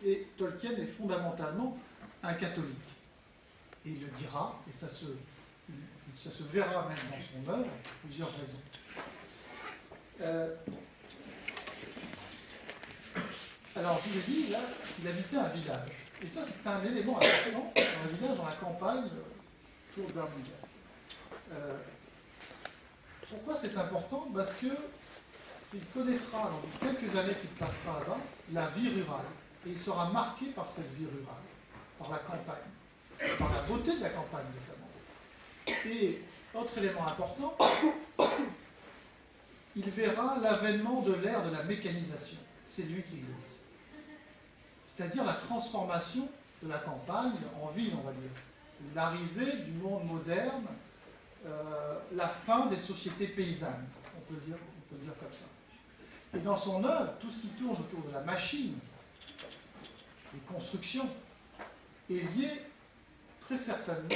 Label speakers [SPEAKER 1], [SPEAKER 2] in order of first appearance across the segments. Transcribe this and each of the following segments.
[SPEAKER 1] et Tolkien est fondamentalement un catholique. Et il le dira, et ça se verra même dans son œuvre, pour plusieurs raisons. Alors, je vous ai dit, là, il habitait un village. Et ça, c'est un élément important dans un village, dans la campagne, autour de Birmingham. Pourquoi c'est important? Parce que s'il connaîtra, dans quelques années qu'il passera là-bas, la vie rurale. Et il sera marqué par cette vie rurale, par la campagne, par la beauté de la campagne notamment. Et, autre élément important, il verra l'avènement de l'ère de la mécanisation. C'est lui qui le dit. C'est-à-dire la transformation de la campagne en ville, on va dire. L'arrivée du monde moderne, la fin des sociétés paysannes, on peut dire comme ça. Et dans son œuvre, tout ce qui tourne autour de la machine, les constructions, est lié très certainement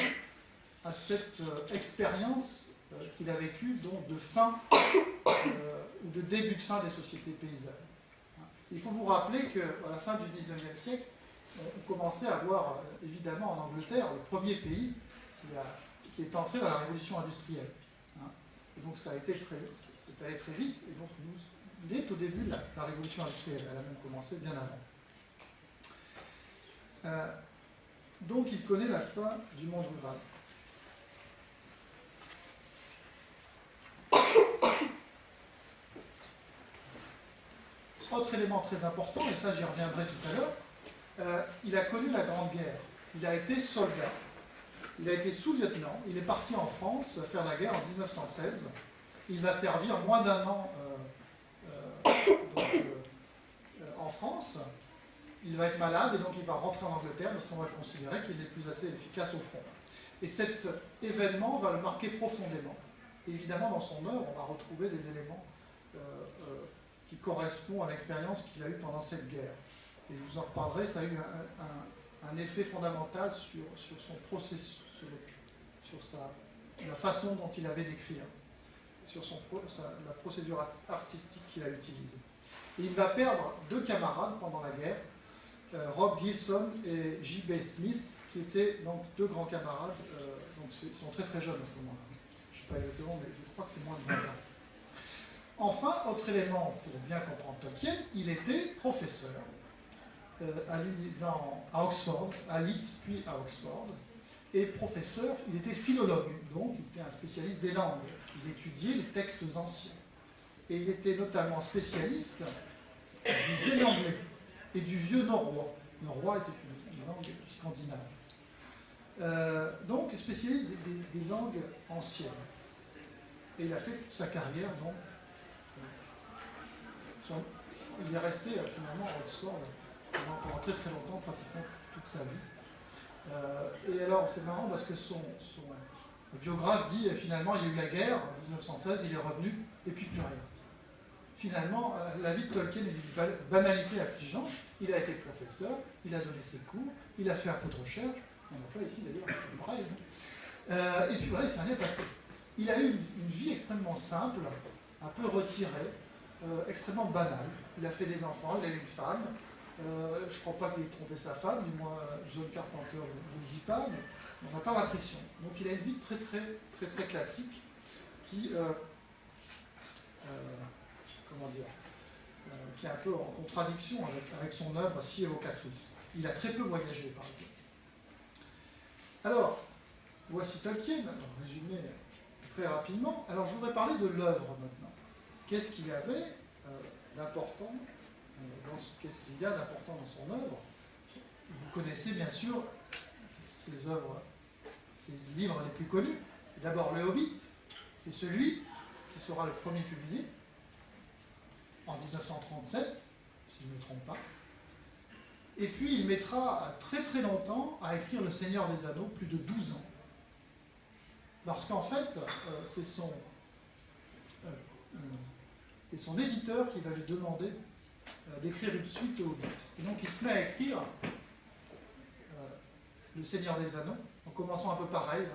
[SPEAKER 1] à cette expérience qu'il a vécue donc de fin ou de début de fin des sociétés paysannes. Il faut vous rappeler qu'à la fin du XIXe siècle, on commençait à voir évidemment en Angleterre le premier pays qui est entré dans la révolution industrielle. Et donc ça a été c'est allé très vite, et donc il est au début de la révolution industrielle, elle a même commencé bien avant. Donc il connaît la fin du monde rural. Autre élément très important, et ça j'y reviendrai tout à l'heure, il a connu la Grande Guerre. Il a été soldat, il a été sous-lieutenant, il est parti en France faire la guerre en 1916. Il va servir moins d'un an en France. Il va être malade et donc il va rentrer en Angleterre parce qu'on va considérer qu'il n'est plus assez efficace au front. Et cet événement va le marquer profondément. Et évidemment, dans son œuvre, on va retrouver des éléments qui correspondent à l'expérience qu'il a eue pendant cette guerre. Et je vous en reparlerai, ça a eu un effet fondamental sur son processus, sur la façon dont il avait d'écrire, sur la procédure artistique qu'il a utilisée. Et il va perdre deux camarades pendant la guerre, Rob Gilson et J.B. Smith, qui étaient donc deux grands camarades, donc ils sont très très jeunes à ce moment-là. Je ne sais pas exactement, mais je crois que c'est moins de 20 ans. Enfin, autre élément pour bien comprendre Tolkien, il était professeur à Oxford, à Leeds puis à Oxford, et professeur, il était philologue, donc il était un spécialiste des langues, il étudiait les textes anciens. Et il était notamment spécialiste du vieil anglais et du vieux norrois. Le norrois était une langue scandinave. Donc spécialiste des langues anciennes. Et il a fait toute sa carrière, donc. Il est resté finalement à Oxford pendant très très longtemps, pratiquement toute sa vie. Et alors c'est marrant parce que son biographe dit finalement il y a eu la guerre en 1916, il est revenu et puis plus rien. Finalement, la vie de Tolkien est d'une banalité affligeante. Il a été professeur, il a donné ses cours, il a fait un peu de recherche. On n'a pas ici d'ailleurs un braille. Et puis voilà, il ne s'est rien passé. Il a eu une vie extrêmement simple, un peu retirée, extrêmement banale. Il a fait des enfants, il a eu une femme. Je ne crois pas qu'il ait trompé sa femme, du moins John Carpenter ne le dit pas, mais on n'a pas l'impression. Donc il a une vie très très très très classique qui qui est un peu en contradiction avec son œuvre si évocatrice. Il a très peu voyagé, par exemple. Alors, voici Tolkien, résumé très rapidement. Alors, je voudrais parler de l'œuvre maintenant. Qu'est-ce qu'il y avait d'important qu'est-ce qu'il y a d'important dans son œuvre? Vous connaissez bien sûr ses œuvres, ses livres les plus connus. C'est d'abord Le Hobbit, c'est celui qui sera le premier publié en 1937, si je ne me trompe pas. Et puis il mettra très très longtemps à écrire Le Seigneur des Anneaux, plus de 12 ans. Parce qu'en fait, c'est son éditeur qui va lui demander d'écrire une suite au Hobbit. Et donc il se met à écrire Le Seigneur des Anneaux, en commençant un peu pareil.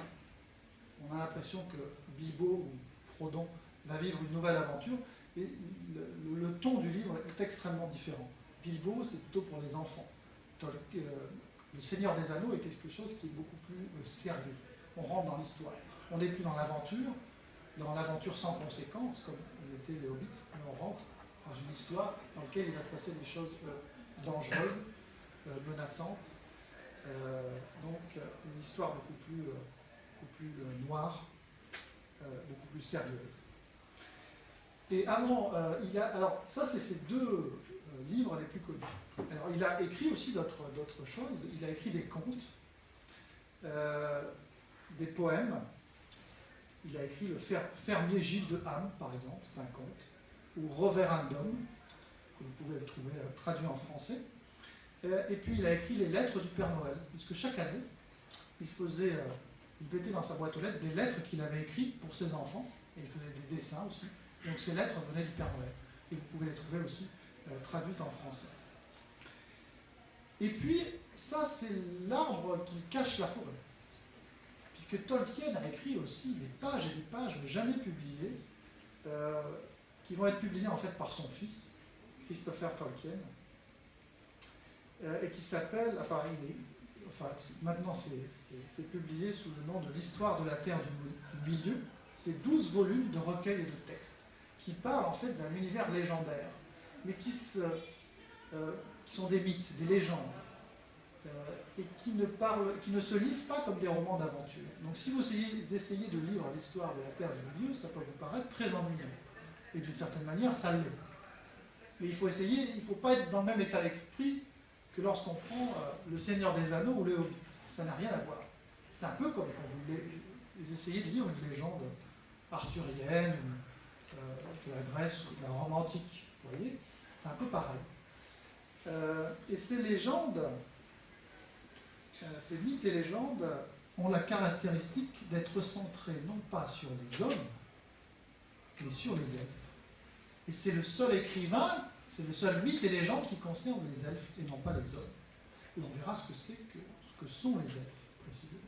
[SPEAKER 1] On a l'impression que Bilbo ou Frodon va vivre une nouvelle aventure, et le ton du livre est extrêmement différent. Bilbo, c'est plutôt pour les enfants. Le Seigneur des Anneaux est quelque chose qui est beaucoup plus sérieux. On rentre dans l'histoire. On n'est plus dans l'aventure sans conséquence, comme l'étaient les hobbits, mais on rentre dans une histoire dans laquelle il va se passer des choses dangereuses, menaçantes. Donc une histoire beaucoup plus noire, beaucoup plus sérieuse. Et avant, alors ça c'est ces deux livres les plus connus. Alors il a écrit aussi d'autres choses. Il a écrit des contes, des poèmes. Il a écrit le Fermier Gilles de Ham, par exemple, c'est un conte, ou Reverendum, que vous pouvez trouver traduit en français. Et puis il a écrit les lettres du Père Noël, puisque chaque année, il mettait dans sa boîte aux lettres des lettres qu'il avait écrites pour ses enfants, et il faisait des dessins aussi. Donc ces lettres venaient du Père Noël, et vous pouvez les trouver aussi traduites en français. Et puis, ça c'est l'arbre qui cache la forêt. Puisque Tolkien a écrit aussi des pages et des pages, mais jamais publiées, qui vont être publiées en fait par son fils, Christopher Tolkien, et qui s'appelle, maintenant c'est publié sous le nom de l'Histoire de la Terre du Milieu. C'est 12 volumes de recueils et de textes, qui parlent en fait d'un univers légendaire, mais qui sont des mythes, des légendes, et qui ne se lisent pas comme des romans d'aventure. Donc si vous essayez de lire l'histoire de la Terre du Milieu, ça peut vous paraître très ennuyeux. Et d'une certaine manière, ça l'est. Mais il faut essayer, il ne faut pas être dans le même état d'esprit que lorsqu'on prend Le Seigneur des Anneaux ou Le Hobbit. Ça n'a rien à voir. C'est un peu comme quand vous essayez de lire une légende arthurienne, de la Grèce ou de la Rome antique. Vous voyez, c'est un peu pareil. Et ces légendes, ces mythes et légendes ont la caractéristique d'être centrés non pas sur les hommes, mais sur les elfes. Et c'est le seul écrivain, c'est le seul mythe et légende qui concerne les elfes et non pas les hommes. Et on verra ce que sont les elfes, précisément.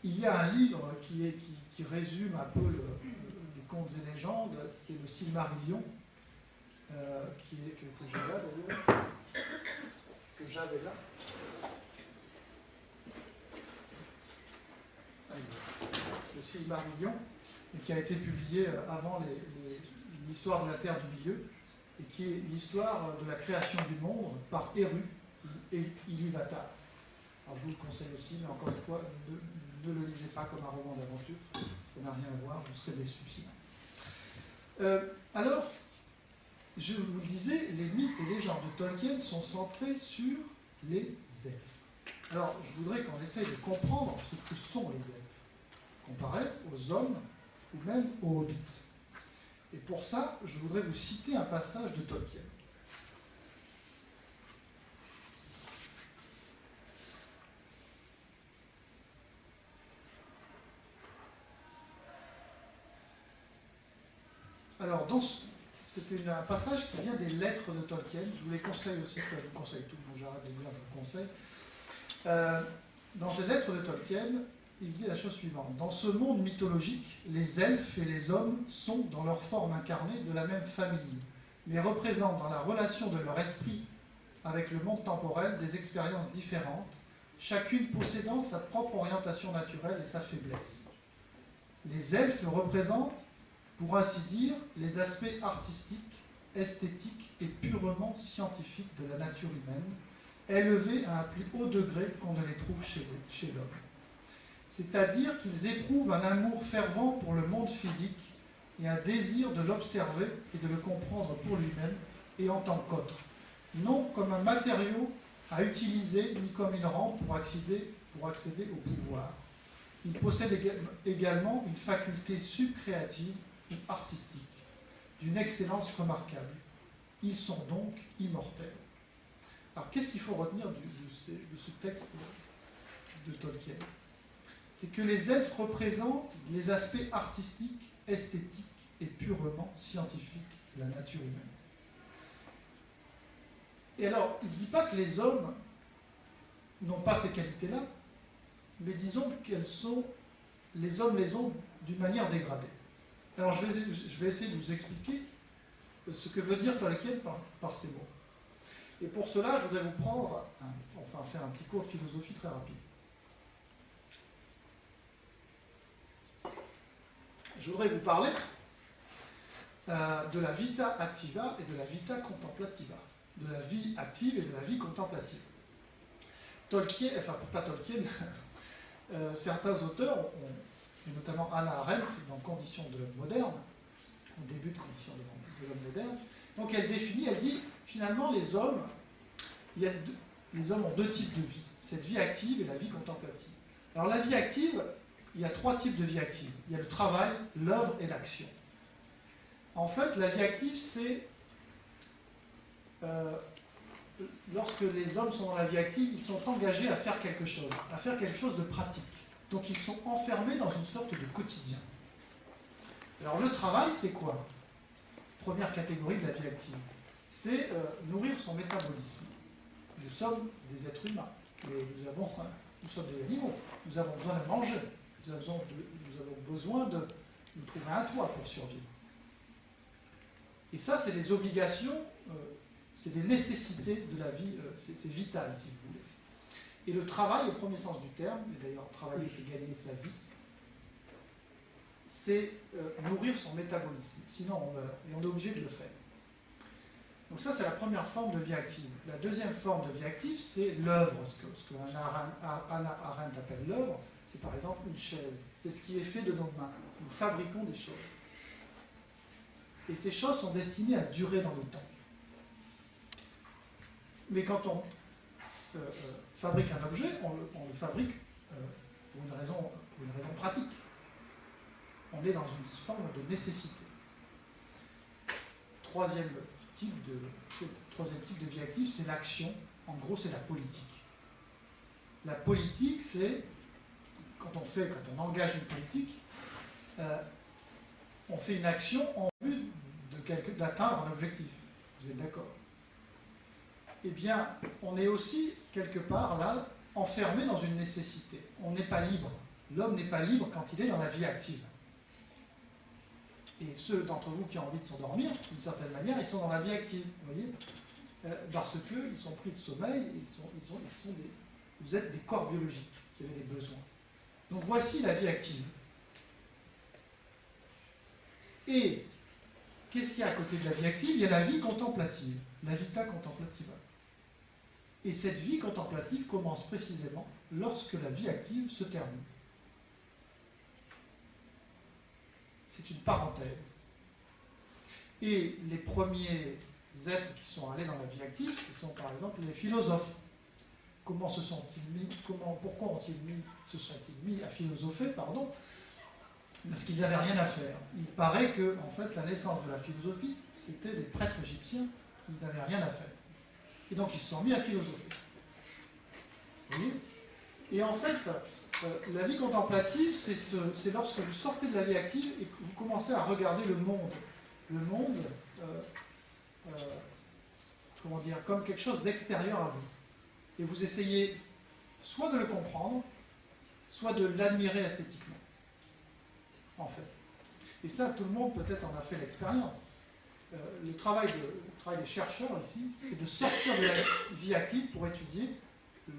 [SPEAKER 1] Il y a un livre qui résume un peu les contes et légendes, c'est le Silmarillion, que j'avais d'ailleurs, que j'avais là. Le Silmarillion, et qui a été publié avant l'histoire de la Terre du Milieu, et qui est l'histoire de la création du monde par Eru et Ilúvatar. Alors je vous le conseille aussi, mais encore une fois, ne le lisez pas comme un roman d'aventure, ça n'a rien à voir, vous serez déçus sinon. Alors, je vous le disais, les mythes et légendes de Tolkien sont centrés sur les elfes. Alors, je voudrais qu'on essaye de comprendre ce que sont les elfes, comparés aux hommes ou même aux hobbits. Et pour ça, je voudrais vous citer un passage de Tolkien. Alors, c'est un passage qui vient des lettres de Tolkien. Je vous les conseille aussi, je vous conseille tout, bon, j'arrête de dire, je vous conseille. Dans ces lettres de Tolkien, il dit la chose suivante. Dans ce monde mythologique, les elfes et les hommes sont, dans leur forme incarnée, de la même famille, mais représentent dans la relation de leur esprit avec le monde temporel des expériences différentes, chacune possédant sa propre orientation naturelle et sa faiblesse. Les elfes représentent, pour ainsi dire, les aspects artistiques, esthétiques et purement scientifiques de la nature humaine, élevés à un plus haut degré qu'on ne les trouve chez l'homme. C'est-à-dire qu'ils éprouvent un amour fervent pour le monde physique et un désir de l'observer et de le comprendre pour lui-même et en tant qu'autre, non comme un matériau à utiliser ni comme une rampe pour accéder au pouvoir. Ils possèdent également une faculté subcréative ou artistique, d'une excellence remarquable. Ils sont donc immortels. Alors, qu'est-ce qu'il faut retenir de ce texte de Tolkien? C'est que les elfes représentent les aspects artistiques, esthétiques et purement scientifiques de la nature humaine. Et alors, il ne dit pas que les hommes n'ont pas ces qualités-là, mais disons les hommes les ont d'une manière dégradée. Alors, je vais essayer de vous expliquer ce que veut dire Tolkien par ces mots. Et pour cela, je voudrais vous prendre, faire un petit cours de philosophie très rapide. Je voudrais vous parler de la vita activa et de la vita contemplativa, de la vie active et de la vie contemplative. Tolkien, enfin pas Tolkien, certains auteurs, et notamment Hannah Arendt, dans Conditions de l'homme moderne, au début de Conditions de l'homme moderne, donc elle définit, elle dit, finalement les hommes, les hommes ont deux types de vie, cette vie active et la vie contemplative. Alors la vie active, il y a trois types de vie active. Il y a le travail, l'œuvre et l'action. En fait, la vie active, c'est lorsque les hommes sont dans la vie active, ils sont engagés à faire quelque chose de pratique. Donc ils sont enfermés dans une sorte de quotidien. Alors le travail, c'est quoi? Première catégorie de la vie active. C'est nourrir son métabolisme. Nous sommes des êtres humains. Nous sommes des animaux. Nous avons besoin de manger. Nous avons besoin de nous trouver un toit pour survivre. Et ça, c'est des obligations, c'est des nécessités de la vie, c'est vital, si vous voulez. Et le travail, au premier sens du terme, et d'ailleurs travailler, c'est gagner sa vie, c'est nourrir son métabolisme. Sinon, on meurt, et on est obligé de le faire. Donc ça, c'est la première forme de vie active. La deuxième forme de vie active, c'est l'œuvre. Ce que Hannah Arendt appelle l'œuvre, c'est par exemple une chaise. C'est ce qui est fait de nos mains. Nous fabriquons des choses. Et ces choses sont destinées à durer dans le temps. Mais quand on fabrique un objet, on le fabrique pour une raison pratique. On est dans une forme de nécessité. Troisième type de vie active, c'est l'action. En gros, c'est la politique. La politique, c'est quand on engage une politique, on fait une action en vue d'atteindre un objectif. Vous êtes d'accord? Eh bien, on est aussi, quelque part, là, enfermé dans une nécessité. On n'est pas libre. L'homme n'est pas libre quand il est dans la vie active. Et ceux d'entre vous qui ont envie de s'endormir, d'une certaine manière, ils sont dans la vie active, vous voyez, parce qu'ils sont pris de sommeil, vous êtes des corps biologiques qui avaient des besoins. Donc voici la vie active. Et qu'est-ce qu'il y a à côté de la vie active? Il y a la vie contemplative, la vita contemplativa. Et cette vie contemplative commence précisément lorsque la vie active se termine. C'est une parenthèse. Et les premiers êtres qui sont allés dans la vie active, ce sont par exemple les philosophes. Pourquoi se sont-ils mis à philosopher, Parce qu'ils n'avaient rien à faire. Il paraît que, en fait, la naissance de la philosophie, c'était des prêtres égyptiens qui n'avaient rien à faire. Et donc ils se sont mis à philosopher. Vous voyez? Et en fait, la vie contemplative, c'est lorsque vous sortez de la vie active et que vous commencez à regarder le monde. Le monde, comme quelque chose d'extérieur à vous. Et vous essayez soit de le comprendre, soit de l'admirer esthétiquement. En fait. Et ça, tout le monde peut-être en a fait l'expérience. Le travail des chercheurs ici, c'est de sortir de la vie active pour étudier le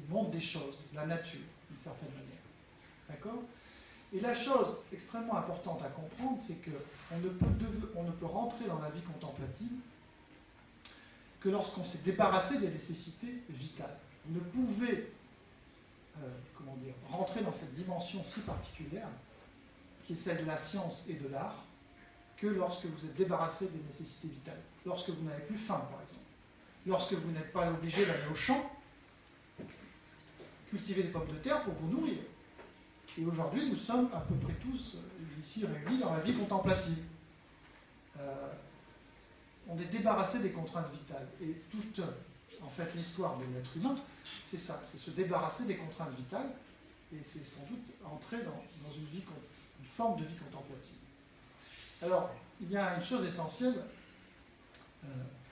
[SPEAKER 1] monde des choses, la nature, d'une certaine manière. D'accord? Et la chose extrêmement importante à comprendre, c'est qu'on ne peut rentrer dans la vie contemplative que lorsqu'on s'est débarrassé des nécessités vitales. Vous ne pouvez rentrer dans cette dimension si particulière, qui est celle de la science et de l'art, que lorsque vous êtes débarrassé des nécessités vitales. Lorsque vous n'avez plus faim, par exemple. Lorsque vous n'êtes pas obligé d'aller au champ, cultiver des pommes de terre pour vous nourrir. Et aujourd'hui, nous sommes à peu près tous ici réunis dans la vie contemplative. On est débarrassé des contraintes vitales. Et toute, l'histoire de l'être humain, c'est ça, c'est se débarrasser des contraintes vitales, et c'est sans doute entrer dans une forme de vie contemplative. Alors, il y a une chose essentielle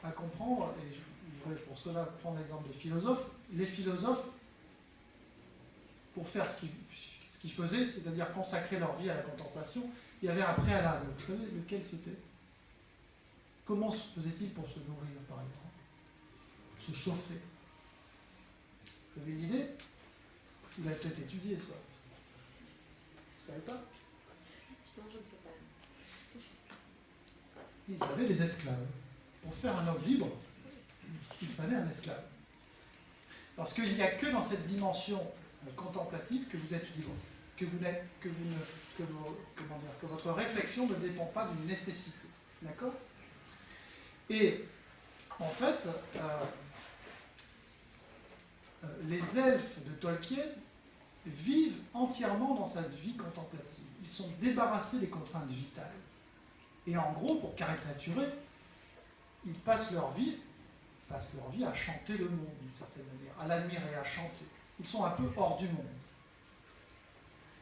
[SPEAKER 1] à comprendre, et je voudrais pour cela prendre l'exemple des philosophes. Les philosophes, pour faire ce qu'ils faisaient, c'est-à-dire consacrer leur vie à la contemplation, il y avait un préalable. Vous savez lequel c'était? comment se faisait-il pour se nourrir, par exemple? Pour se chauffer? Vous avez une idée? Vous avez peut-être étudié ça. Vous ne savez pas?
[SPEAKER 2] Non, je ne sais pas.
[SPEAKER 1] Ils avaient les esclaves. Pour faire un homme libre, il fallait un esclave. Parce qu'il n'y a que dans cette dimension contemplative que vous êtes libre, que votre réflexion ne dépend pas d'une nécessité. D'accord? Et en fait, les elfes de Tolkien vivent entièrement dans cette vie contemplative. Ils sont débarrassés des contraintes vitales. Et en gros, pour caricaturer, ils passent leur vie à chanter le monde, d'une certaine manière, à l'admirer, à chanter. Ils sont un peu hors du monde.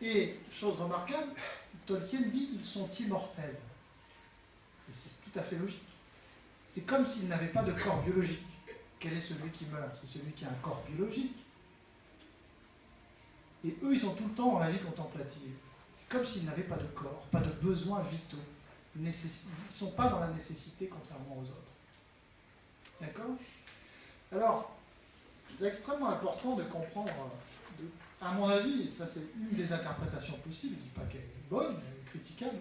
[SPEAKER 1] Et, chose remarquable, Tolkien dit ils sont immortels. Et c'est tout à fait logique. C'est comme s'ils n'avaient pas de corps biologique. Quel est celui qui meurt? C'est celui qui a un corps biologique. Et eux, ils sont tout le temps dans la vie contemplative. C'est comme s'ils n'avaient pas de corps, pas de besoins vitaux. Ils ne sont pas dans la nécessité, contrairement aux autres. D'accord? Alors, c'est extrêmement important de comprendre, à mon avis, ça c'est une des interprétations possibles, je ne dis pas qu'elle est bonne, elle est critiquable,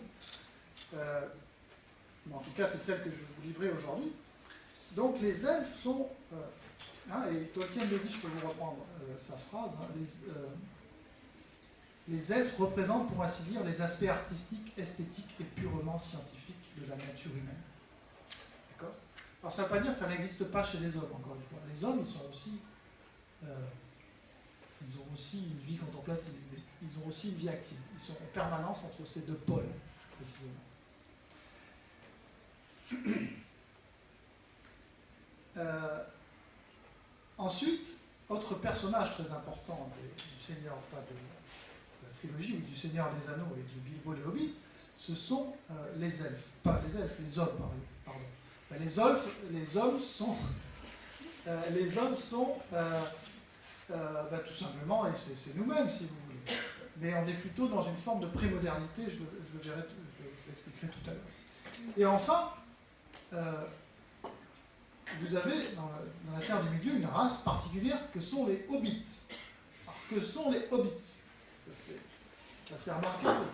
[SPEAKER 1] mais en tout cas c'est celle que je vais vous livrer aujourd'hui. Donc les elfes sont, et Tolkien le dit, je peux vous reprendre sa phrase, les elfes représentent pour ainsi dire les aspects artistiques, esthétiques et purement scientifiques de la nature humaine. D'accord? Alors ça ne veut pas dire que ça n'existe pas chez les hommes, encore une fois. Les hommes, ils ont aussi une vie contemplative, mais ils ont aussi une vie active. Ils sont en permanence entre ces deux pôles, précisément. Ensuite, autre personnage très important du Seigneur, enfin de la trilogie, ou du Seigneur des Anneaux et du Bilbo les Hobbits, ce sont les elfes. Pas les elfes, les hommes, pardon. Les hommes sont tout simplement, et c'est nous-mêmes si vous voulez, mais on est plutôt dans une forme de prémodernité, je l'expliquerai tout à l'heure. Et enfin, vous avez dans la Terre du Milieu une race particulière que sont les hobbits. Alors, que sont les hobbits? C'est assez remarquable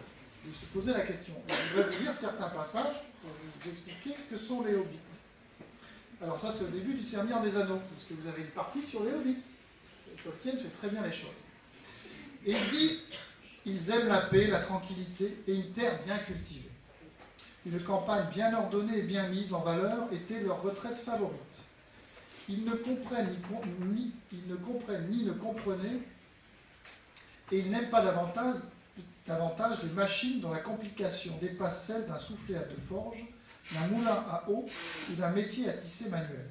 [SPEAKER 1] de se poser la question. Je vais vous lire certains passages pour vous expliquer que sont les hobbits. Alors ça, c'est au début du Seigneur des Anneaux, parce que vous avez une partie sur les hobbits. Et Tolkien fait très bien les choses. Et il dit, ils aiment la paix, la tranquillité et une terre bien cultivée. Une campagne bien ordonnée et bien mise en valeur était leur retraite favorite. Ils ne comprennent ni ne comprenaient, et ils n'aiment pas davantage les machines dont la complication dépasse celle d'un soufflet à deux forges, d'un moulin à eau ou d'un métier à tisser manuel.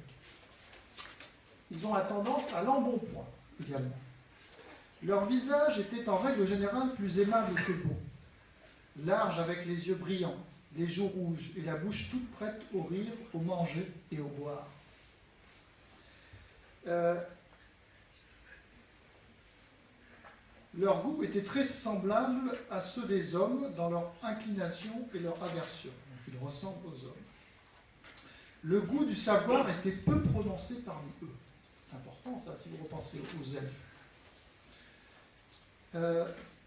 [SPEAKER 1] Ils ont la tendance à l'embonpoint également. Leur visage était en règle générale plus aimable que beau, large avec les yeux brillants, les joues rouges et la bouche toute prête au rire, au manger et au boire. Leur goût était très semblable à ceux des hommes dans leur inclination et leur aversion. Donc ils ressemblent aux hommes. Le goût du savoir était peu prononcé parmi eux. C'est important ça, si vous repensez aux elfes.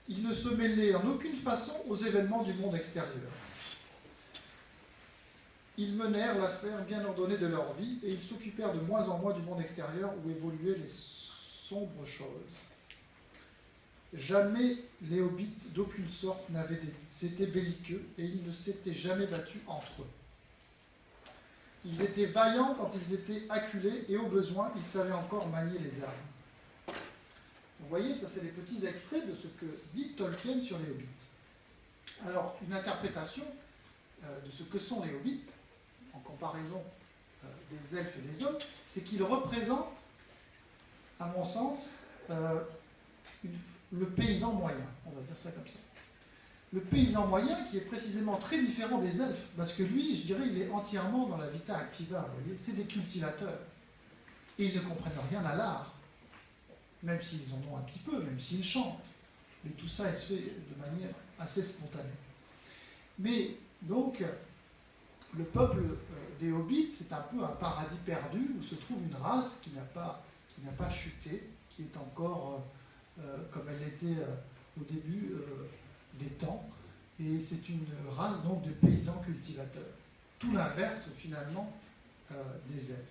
[SPEAKER 1] Ils ne se mêlaient en aucune façon aux événements du monde extérieur. Ils menèrent l'affaire bien ordonnée de leur vie et ils s'occupèrent de moins en moins du monde extérieur où évoluaient les sombres choses. Jamais les hobbits d'aucune sorte n'avaient été belliqueux et ils ne s'étaient jamais battus entre eux. Ils étaient vaillants quand ils étaient acculés et au besoin, ils savaient encore manier les armes. Vous voyez, ça c'est des petits extraits de ce que dit Tolkien sur les hobbits. Alors, une interprétation de ce que sont les hobbits, en comparaison des elfes et des hommes, c'est qu'ils représentent, à mon sens, le paysan moyen, on va dire ça comme ça. Le paysan moyen qui est précisément très différent des elfes, parce que lui, je dirais, il est entièrement dans la vita activa, vous voyez, c'est des cultivateurs. Et ils ne comprennent rien à l'art, même s'ils en ont un petit peu, même s'ils chantent. Mais tout ça est fait de manière assez spontanée. Mais donc, le peuple des Hobbits, c'est un peu un paradis perdu où se trouve une race qui n'a pas chuté, qui est encore comme elle était au début des temps. Et c'est une race donc de paysans cultivateurs. Tout l'inverse finalement des elfes.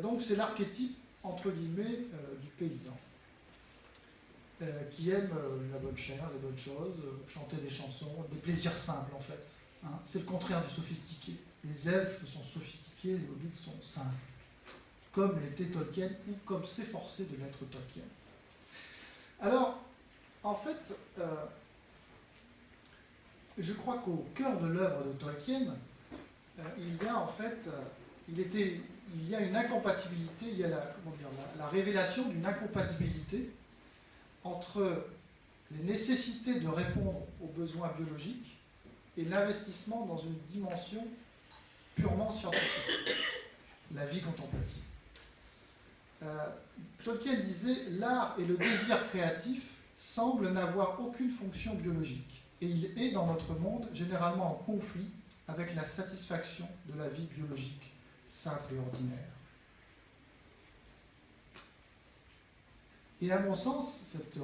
[SPEAKER 1] Donc c'est l'archétype entre guillemets du paysan qui aime la bonne chair, les bonnes choses, chanter des chansons, des plaisirs simples en fait. Hein. C'est le contraire du sophistiqué. Les elfes sont sophistiqués, les hobbits sont simples, comme l'était Tolkien ou comme s'efforçait de l'être Tolkien. Alors, en fait, je crois qu'au cœur de l'œuvre de Tolkien, il y a en fait, il y a une incompatibilité, il y a la révélation d'une incompatibilité entre les nécessités de répondre aux besoins biologiques et l'investissement dans une dimension purement scientifique, la vie contemplative. Tolkien disait « L'art et le désir créatif semblent n'avoir aucune fonction biologique, et il est dans notre monde généralement en conflit avec la satisfaction de la vie biologique, simple et ordinaire. » Et à mon sens, cette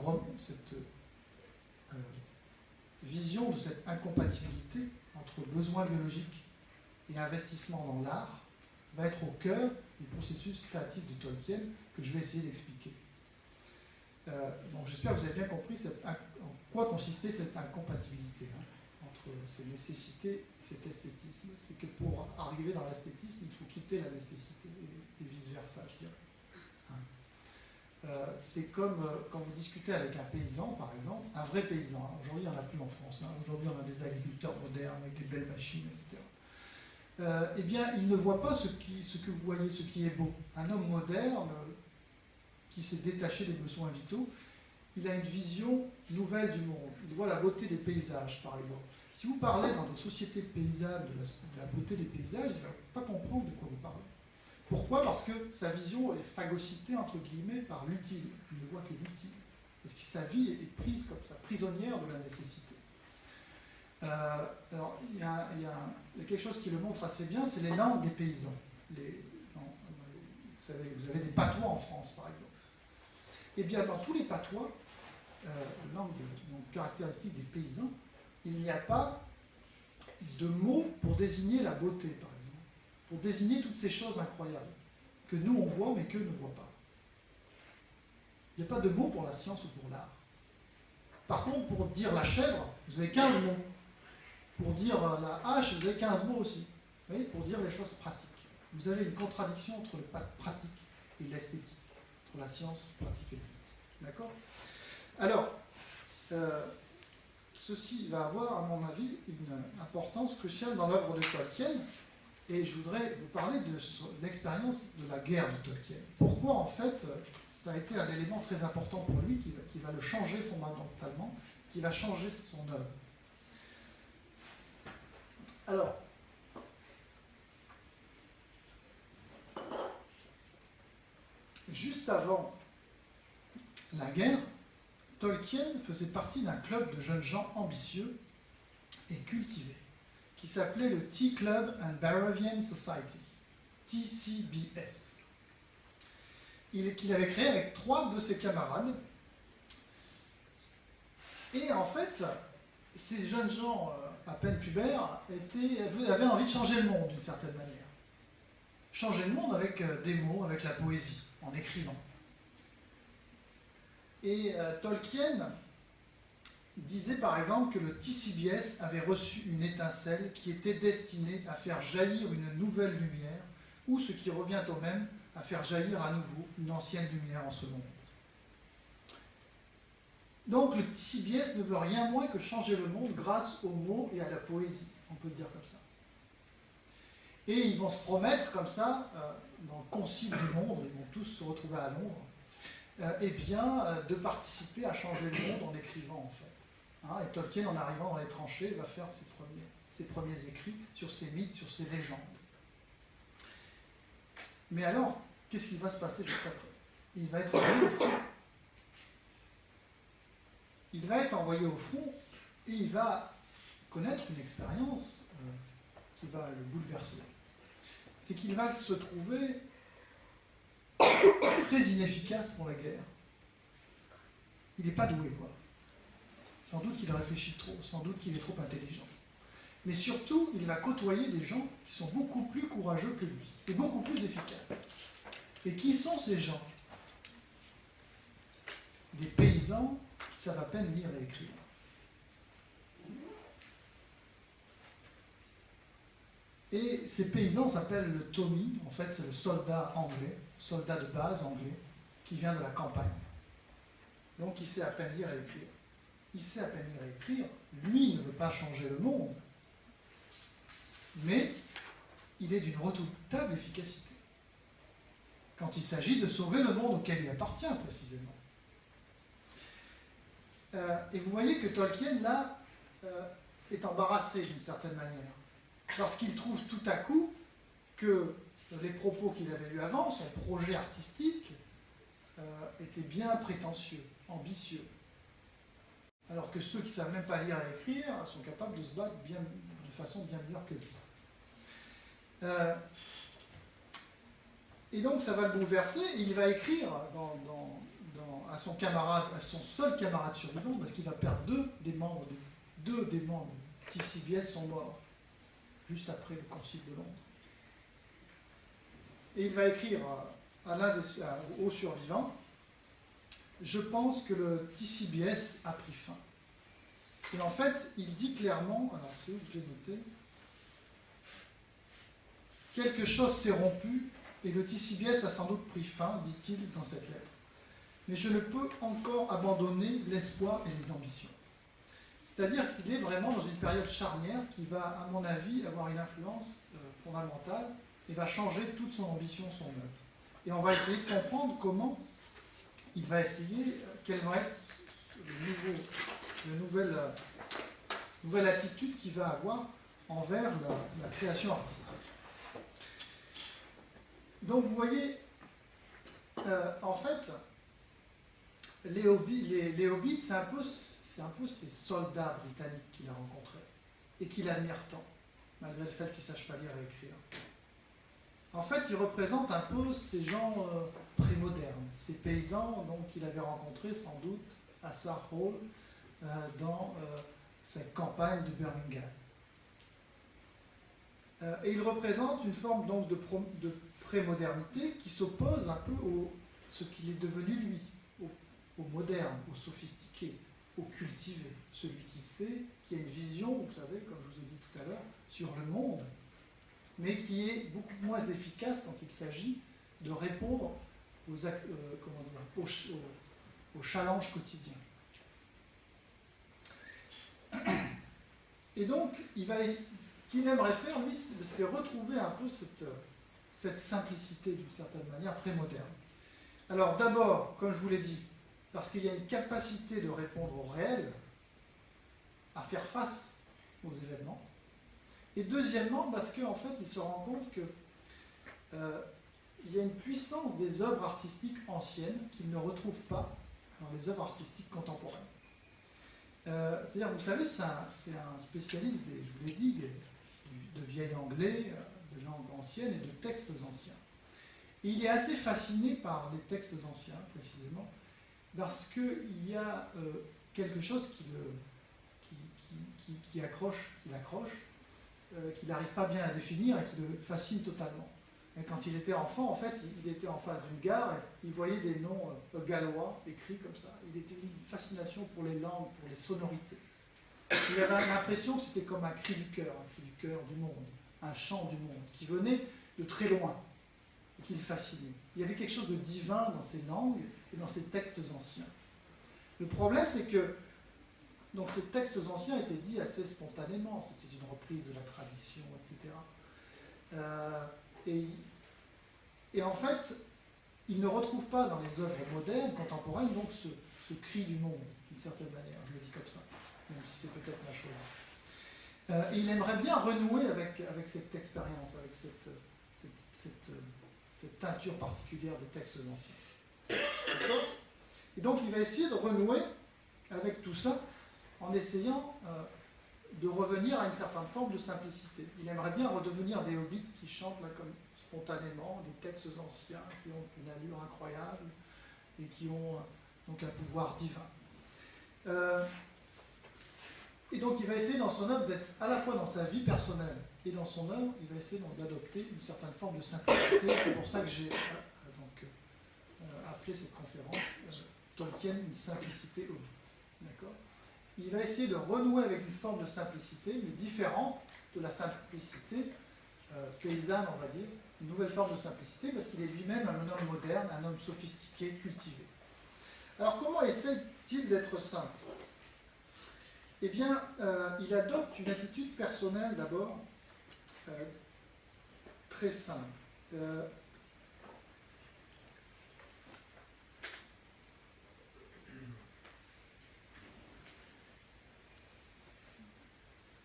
[SPEAKER 1] vision de cette incompatibilité entre besoins biologiques et investissement dans l'art va être au cœur du processus créatif de Tolkien que je vais essayer d'expliquer. Donc j'espère que vous avez bien compris en quoi consistait cette incompatibilité entre ces nécessités et cet esthétisme. C'est que pour arriver dans l'esthétisme, il faut quitter la nécessité et vice-versa, je dirais. C'est comme quand vous discutez avec un paysan, par exemple, un vrai paysan. Aujourd'hui, il n'y en a plus en France. Aujourd'hui, on a des agriculteurs modernes avec des belles machines, etc. Eh bien, il ne voit pas ce que vous voyez, ce qui est beau. Un homme moderne qui s'est détaché des besoins vitaux, il a une vision nouvelle du monde. Il voit la beauté des paysages, par exemple. Si vous parlez dans des sociétés paysannes de la beauté des paysages, il ne va pas comprendre de quoi vous parlez. Pourquoi ? Parce que sa vision est phagocytée, entre guillemets, par l'utile. Il ne voit que l'utile. Parce que sa vie est prise comme ça, prisonnière de la nécessité. Alors, il y a quelque chose qui le montre assez bien, c'est les langues des paysans. Vous avez des patois en France, par exemple. Eh bien, dans tous les patois, langues caractéristiques des paysans, il n'y a pas de mots pour désigner la beauté, par exemple. Pour désigner toutes ces choses incroyables que nous on voit mais qu'eux ne voient pas. Il n'y a pas de mots pour la science ou pour l'art. Par contre, pour dire la chèvre, vous avez 15 mots. Pour dire la hache, vous avez 15 mots aussi. Vous voyez, pour dire les choses pratiques. Vous avez une contradiction entre le pratique et l'esthétique, entre la science pratique et l'esthétique. D'accord ? Alors, ceci va avoir, à mon avis, une importance cruciale dans l'œuvre de Tolkien. Et je voudrais vous parler de l'expérience de la guerre de Tolkien. Pourquoi, en fait, ça a été un élément très important pour lui, qui va le changer fondamentalement, qui va changer son œuvre. Alors, juste avant la guerre, Tolkien faisait partie d'un club de jeunes gens ambitieux et cultivés, qui s'appelait le Tea Club and Barrovian Society, TCBS, qu'il avait créé avec 3 de ses camarades. Et en fait, ces jeunes gens à peine pubères avaient envie de changer le monde d'une certaine manière. Changer le monde avec des mots, avec la poésie, en écrivant. Et Tolkien disait par exemple que le TCBS avait reçu une étincelle qui était destinée à faire jaillir une nouvelle lumière, ou ce qui revient au même, à faire jaillir à nouveau une ancienne lumière en ce monde. Donc le TCBS ne veut rien moins que changer le monde grâce aux mots et à la poésie, on peut le dire comme ça. Et ils vont se promettre comme ça, dans le concile de Londres, ils vont tous se retrouver à Londres, de participer à changer le monde en écrivant en fait. Et Tolkien, en arrivant dans les tranchées, va faire ses premiers écrits sur ces mythes, sur ces légendes. Mais alors, qu'est-ce qui va se passer juste après ? Il va être envoyé au front. Il va être envoyé au front et il va connaître une expérience qui va le bouleverser. C'est qu'il va se trouver très inefficace pour la guerre. Il n'est pas doué, quoi. Sans doute qu'il réfléchit trop, sans doute qu'il est trop intelligent. Mais surtout, il va côtoyer des gens qui sont beaucoup plus courageux que lui, et beaucoup plus efficaces. Et qui sont ces gens? Des paysans qui savent à peine lire et écrire. Et ces paysans s'appellent le Tommy, en fait c'est le soldat anglais, soldat de base anglais, qui vient de la campagne. Donc il sait à peine lire et écrire. Il sait à peine lire et écrire, lui ne veut pas changer le monde, mais il est d'une redoutable efficacité. Quand il s'agit de sauver le monde auquel il appartient, précisément. Et vous voyez que Tolkien, là, est embarrassé d'une certaine manière. Parce qu'il trouve tout à coup que les propos qu'il avait eus avant, son projet artistique, étaient bien prétentieux, ambitieux. Alors que ceux qui ne savent même pas lire et écrire sont capables de se battre de façon bien meilleure que lui. Et donc ça va le bouleverser, et il va écrire à son camarade, à son seul camarade survivant, parce qu'il va perdre deux des membres de TCBS sont morts, juste après le concile de Londres. Et il va écrire aux survivants: je pense que le TCBS a pris fin. Et en fait, il dit clairement, alors c'est où je l'ai noté, quelque chose s'est rompu et le TCBS a sans doute pris fin, dit-il dans cette lettre. Mais je ne peux encore abandonner l'espoir et les ambitions. C'est-à-dire qu'il est vraiment dans une période charnière qui va, à mon avis, avoir une influence fondamentale et va changer toute son ambition, son œuvre. Et on va essayer de comprendre comment il va essayer, quelle va être la nouvelle attitude qu'il va avoir envers la création artistique. Donc vous voyez, en fait, les hobbits, c'est un peu ces soldats britanniques qu'il a rencontrés et qu'il admire tant, malgré le fait qu'ils ne sachent pas lire et écrire. En fait, ils représentent un peu ces gens prémodernes, ces paysans qu'il avait rencontrés sans doute à Sark Hall dans cette campagne de Birmingham. Et ils représentent une forme donc de prémodernité qui s'oppose un peu à ce qu'il est devenu lui, au moderne, au sophistiqué, au cultivé, celui qui sait, qui a une vision, vous savez, comme je vous ai dit tout à l'heure, sur le monde, mais qui est beaucoup moins efficace quand il s'agit de répondre aux challenges quotidiens. Et donc, ce qu'il aimerait faire, lui, c'est retrouver un peu cette simplicité, d'une certaine manière, prémoderne. Alors, d'abord, comme je vous l'ai dit, parce qu'il y a une capacité de répondre au réel, à faire face aux événements. Et deuxièmement, parce qu'en fait, il se rend compte qu'il y a une puissance des œuvres artistiques anciennes qu'il ne retrouve pas dans les œuvres artistiques contemporaines. C'est-à-dire, vous savez, c'est un spécialiste, je vous l'ai dit, de vieil anglais, de langue ancienne et de textes anciens. Et il est assez fasciné par les textes anciens, précisément, parce qu'il y a quelque chose qui l'accroche, qu'il n'arrive pas bien à définir et qui le fascine totalement. Et quand il était enfant, en fait, il était en face d'une gare et il voyait des noms gallois écrits comme ça. Il était une fascination pour les langues, pour les sonorités. Il avait l'impression que c'était comme un cri du cœur du monde, un chant du monde, qui venait de très loin et qui le fascinait. Il y avait quelque chose de divin dans ces langues et dans ces textes anciens. Le problème, c'est que donc, ces textes anciens étaient dits assez spontanément, c'était une reprise de la tradition, etc. Et en fait, il ne retrouve pas dans les œuvres modernes, contemporaines, donc ce cri du monde, d'une certaine manière, je le dis comme ça, même si c'est peut-être la chose. Et il aimerait bien renouer avec cette expérience, avec cette teinture particulière des textes anciens. D'accord ? Et donc il va essayer de renouer avec tout ça en essayant de revenir à une certaine forme de simplicité. Il aimerait bien redevenir des hobbits qui chantent là comme spontanément, des textes anciens qui ont une allure incroyable et qui ont donc un pouvoir divin. Et donc il va essayer dans son œuvre d'être à la fois dans sa vie personnelle et dans son œuvre, il va essayer donc d'adopter une certaine forme de simplicité. C'est pour ça que j'ai appelé cette conférence Tolkien, une simplicité hobbit. D'accord ? Il va essayer de renouer avec une forme de simplicité, mais différente de la simplicité paysanne, on va dire, une nouvelle forme de simplicité, parce qu'il est lui-même un homme moderne, un homme sophistiqué, cultivé. Alors comment essaie-t-il d'être simple ? Eh bien, il adopte une attitude personnelle d'abord, très simple.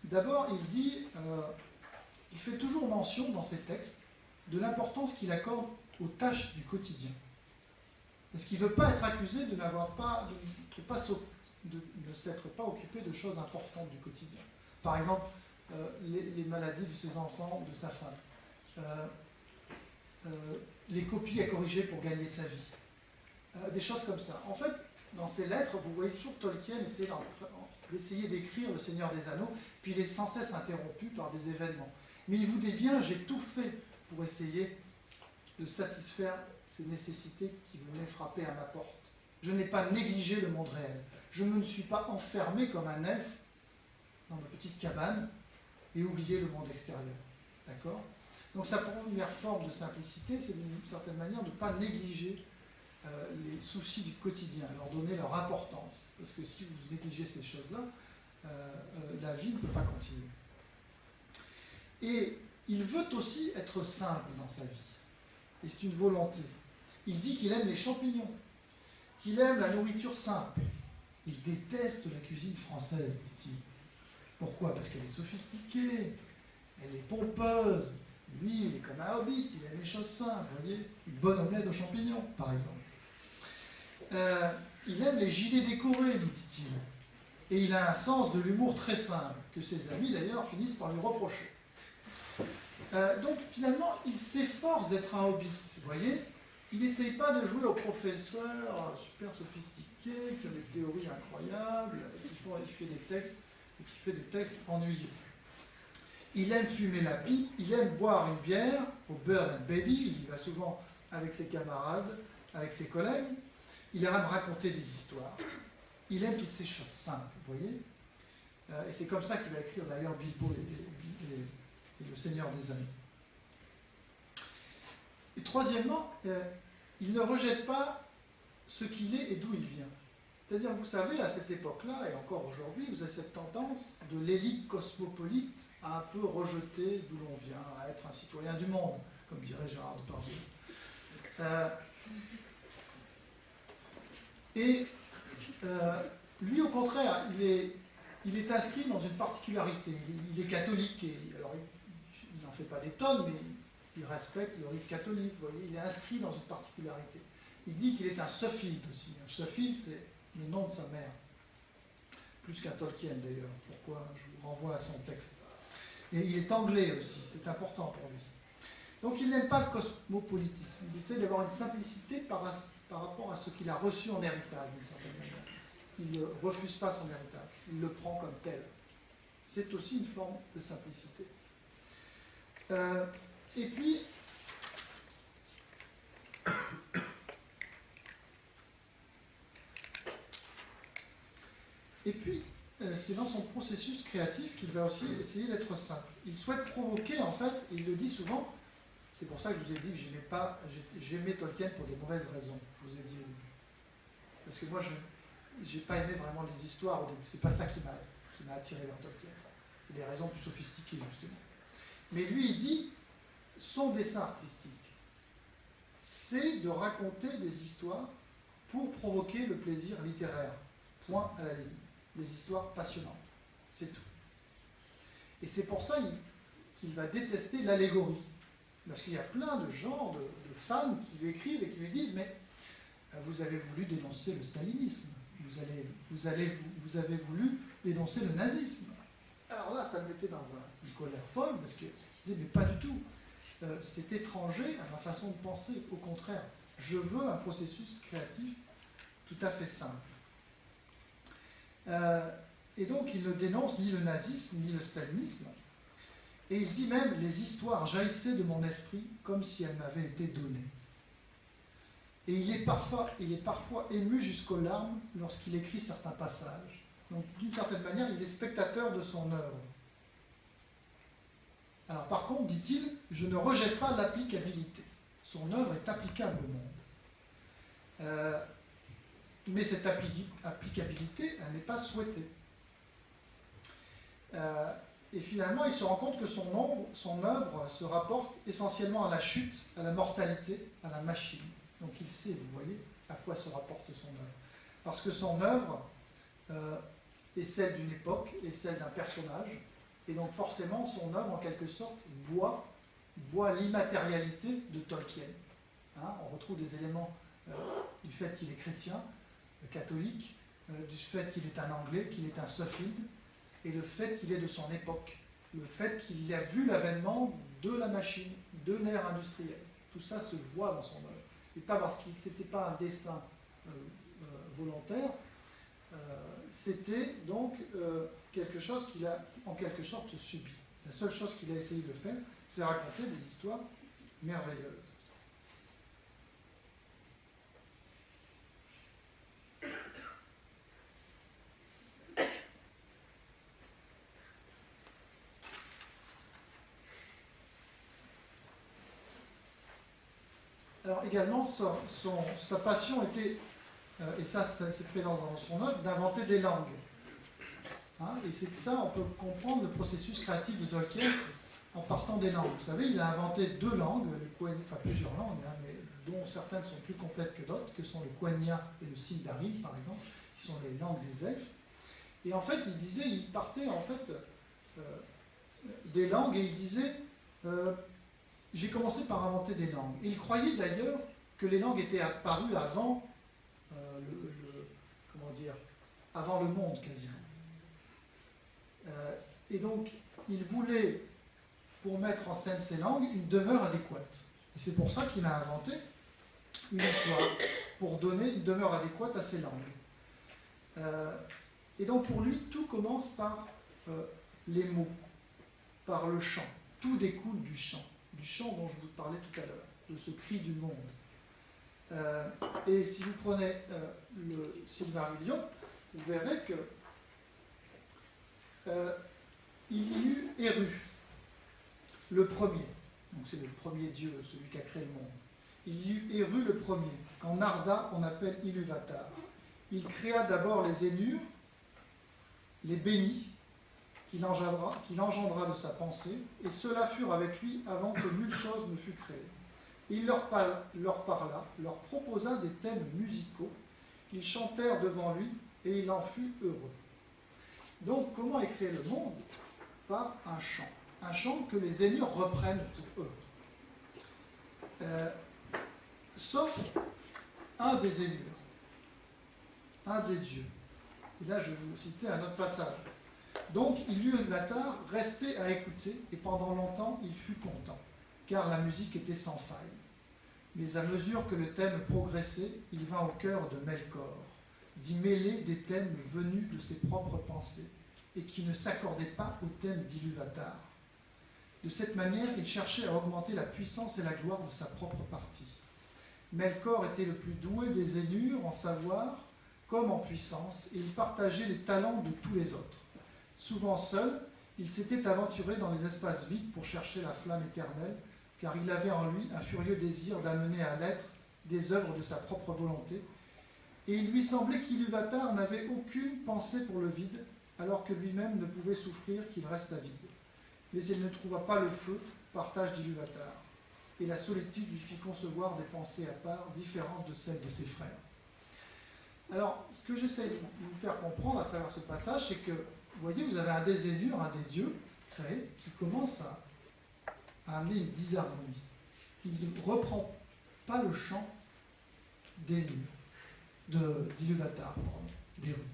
[SPEAKER 1] D'abord, il dit, il fait toujours mention dans ses textes de l'importance qu'il accorde aux tâches du quotidien. Parce qu'il ne veut pas être accusé de ne s'être pas occupé de choses importantes du quotidien. Par exemple, les maladies de ses enfants, de sa femme, les copies à corriger pour gagner sa vie, des choses comme ça. En fait, dans ses lettres, vous voyez toujours Tolkien d'essayer d'écrire Le Seigneur des Anneaux, puis il est sans cesse interrompu par des événements. Mais il vous dit bien, j'ai tout fait pour essayer de satisfaire ces nécessités qui venaient frapper à ma porte. Je n'ai pas négligé le monde réel. Je ne me suis pas enfermé comme un elfe dans ma petite cabane et oublié le monde extérieur. D'accord ? Donc sa première forme de simplicité, c'est d'une certaine manière de ne pas négliger les soucis du quotidien, leur donner leur importance. Parce que si vous négligez ces choses-là, la vie ne peut pas continuer. Et il veut aussi être simple dans sa vie. Et c'est une volonté. Il dit qu'il aime les champignons, qu'il aime la nourriture simple. Il déteste la cuisine française, dit-il. Pourquoi ? Parce qu'elle est sophistiquée, elle est pompeuse. Lui, il est comme un hobbit, il aime les choses simples, vous voyez ? Une bonne omelette aux champignons, par exemple. Il aime les gilets décorés, nous dit-il. Et il a un sens de l'humour très simple, que ses amis d'ailleurs finissent par lui reprocher. Donc finalement, il s'efforce d'être un hobbit, vous voyez ? Il n'essaye pas de jouer au professeur super sophistiqué, qui a des théories incroyables, qui fait des textes ennuyeux. Il aime fumer la pipe, il aime boire une bière au Bird and Baby, il y va souvent avec ses camarades, avec ses collègues. Il aime raconter des histoires. Il aime toutes ces choses simples, vous voyez ? Et c'est comme ça qu'il va écrire d'ailleurs Bilbo et le Seigneur des Anneaux. Et troisièmement, il ne rejette pas ce qu'il est et d'où il vient. C'est-à-dire, vous savez, à cette époque-là, et encore aujourd'hui, vous avez cette tendance de l'élite cosmopolite à un peu rejeter d'où l'on vient, à être un citoyen du monde, comme dirait Gérard Depardieu. Lui, au contraire, il est inscrit dans une particularité. Il est catholique, et alors il n'en fait pas des tonnes, mais il respecte le rite catholique, vous voyez, il est inscrit dans une particularité. Il dit qu'il est un Suffield aussi. Un Suffield, c'est le nom de sa mère. Plus qu'un Tolkien d'ailleurs. Pourquoi ? Je vous renvoie à son texte. Et il est anglais aussi, c'est important pour lui. Donc il n'aime pas le cosmopolitisme. Il essaie d'avoir une simplicité par rapport à ce qu'il a reçu en héritage, d'une certaine manière. Il ne refuse pas son héritage, il le prend comme tel. C'est aussi une forme de simplicité. Et puis, c'est dans son processus créatif qu'il va aussi essayer d'être simple. Il souhaite provoquer, en fait, et il le dit souvent, c'est pour ça que je vous ai dit que j'aimais Tolkien pour des mauvaises raisons, je vous ai dit au début. Parce que moi, je n'ai pas aimé vraiment les histoires au début, c'est pas ça qui m'a attiré vers Tolkien. C'est des raisons plus sophistiquées, justement. Mais lui, il dit, son dessin artistique, c'est de raconter des histoires pour provoquer le plaisir littéraire. Point à la ligne. Des histoires passionnantes. C'est tout. Et c'est pour ça qu'il va détester l'allégorie. Parce qu'il y a plein de gens, de fans qui lui écrivent et qui lui disent « Mais vous avez voulu dénoncer le stalinisme. Vous avez voulu dénoncer le nazisme. alors là, ça le mettait dans une colère folle, parce qu'il disait, mais pas du tout. C'est étranger à ma façon de penser. Au contraire, je veux un processus créatif tout à fait simple. Et donc, il ne dénonce ni le nazisme, ni le stalinisme. Et il dit même, les histoires jaillissaient de mon esprit comme si elles m'avaient été données. Et il est parfois ému jusqu'aux larmes lorsqu'il écrit certains passages. Donc, d'une certaine manière, il est spectateur de son œuvre. Alors, par contre, dit-il, je ne rejette pas l'applicabilité. Son œuvre est applicable au monde. Mais cette applicabilité, elle n'est pas souhaitée. Et finalement, il se rend compte que son œuvre se rapporte essentiellement à la chute, à la mortalité, à la machine. Donc il sait, vous voyez, à quoi se rapporte son œuvre. Parce que son œuvre est celle d'une époque, est celle d'un personnage, et donc forcément, son œuvre, en quelque sorte, boit l'immatérialité de Tolkien. Hein, on retrouve des éléments du fait qu'il est chrétien, catholique, du fait qu'il est un Anglais, qu'il est un Suffield, et le fait qu'il est de son époque, le fait qu'il a vu l'avènement de la machine, de l'ère industrielle. Tout ça se voit dans son œuvre. Et pas parce que ce n'était pas un dessin volontaire, c'était donc quelque chose qu'il a en quelque sorte subi. La seule chose qu'il a essayé de faire, c'est raconter des histoires merveilleuses. Alors également, sa passion était, et ça c'est présent dans son œuvre, d'inventer des langues. Hein, et c'est que ça, on peut comprendre le processus créatif de Tolkien en partant des langues. Vous savez, il a inventé 2 langues, enfin plusieurs langues, hein, mais dont certaines sont plus complètes que d'autres, que sont le Quenya et le Sindarin, par exemple, qui sont les langues des elfes. Et en fait, il partait en fait des langues et il disait j'ai commencé par inventer des langues. Et il croyait d'ailleurs que les langues étaient apparues avant avant le monde quasiment. Et donc, il voulait, pour mettre en scène ces langues, une demeure adéquate. Et c'est pour ça qu'il a inventé une histoire, pour donner une demeure adéquate à ces langues. Et donc pour lui, tout commence par les mots, par le chant. Tout découle du chant dont je vous parlais tout à l'heure, de ce cri du monde. Et si vous prenez le Silmarillion, vous verrez que il y eut Eru, le premier. Donc c'est le premier dieu, celui qui a créé le monde. Il y eut Eru le premier, qu'en Narda on appelle Ilúvatar. Il créa d'abord les Ainur, les bénis, qu'il engendra de sa pensée, et ceux-là furent avec lui avant que nulle chose ne fût créée. Et il leur parla, leur proposa des thèmes musicaux, ils chantèrent devant lui, et il en fut heureux. Donc, comment est créé le monde? Par un chant que les Ainur reprennent pour eux. Sauf un des Ainur, un des dieux. Et là, je vais vous citer un autre passage. Donc, Ilúvatar restait à écouter, et pendant longtemps, il fut content, car la musique était sans faille. Mais à mesure que le thème progressait, il vint au cœur de Melkor, d'y mêler des thèmes venus de ses propres pensées, et qui ne s'accordaient pas au thème d'Ilúvatar. De cette manière, il cherchait à augmenter la puissance et la gloire de sa propre partie. Melkor était le plus doué des Ainur en savoir comme en puissance, et il partageait les talents de tous les autres. Souvent seul, il s'était aventuré dans les espaces vides pour chercher la flamme éternelle, car il avait en lui un furieux désir d'amener à l'être des œuvres de sa propre volonté, et il lui semblait qu'Ilúvatar n'avait aucune pensée pour le vide, alors que lui-même ne pouvait souffrir qu'il reste vide. Mais il ne trouva pas le feu, partage d'Ilúvatar, et la solitude lui fit concevoir des pensées à part, différentes de celles de ses frères. Alors, ce que j'essaie de vous faire comprendre à travers ce passage, c'est que, vous voyez, vous avez un des Ainur, un des dieux créés, qui commence à amener une disharmonie. Il ne reprend pas le chant d'Ilúvatar, d'Eru.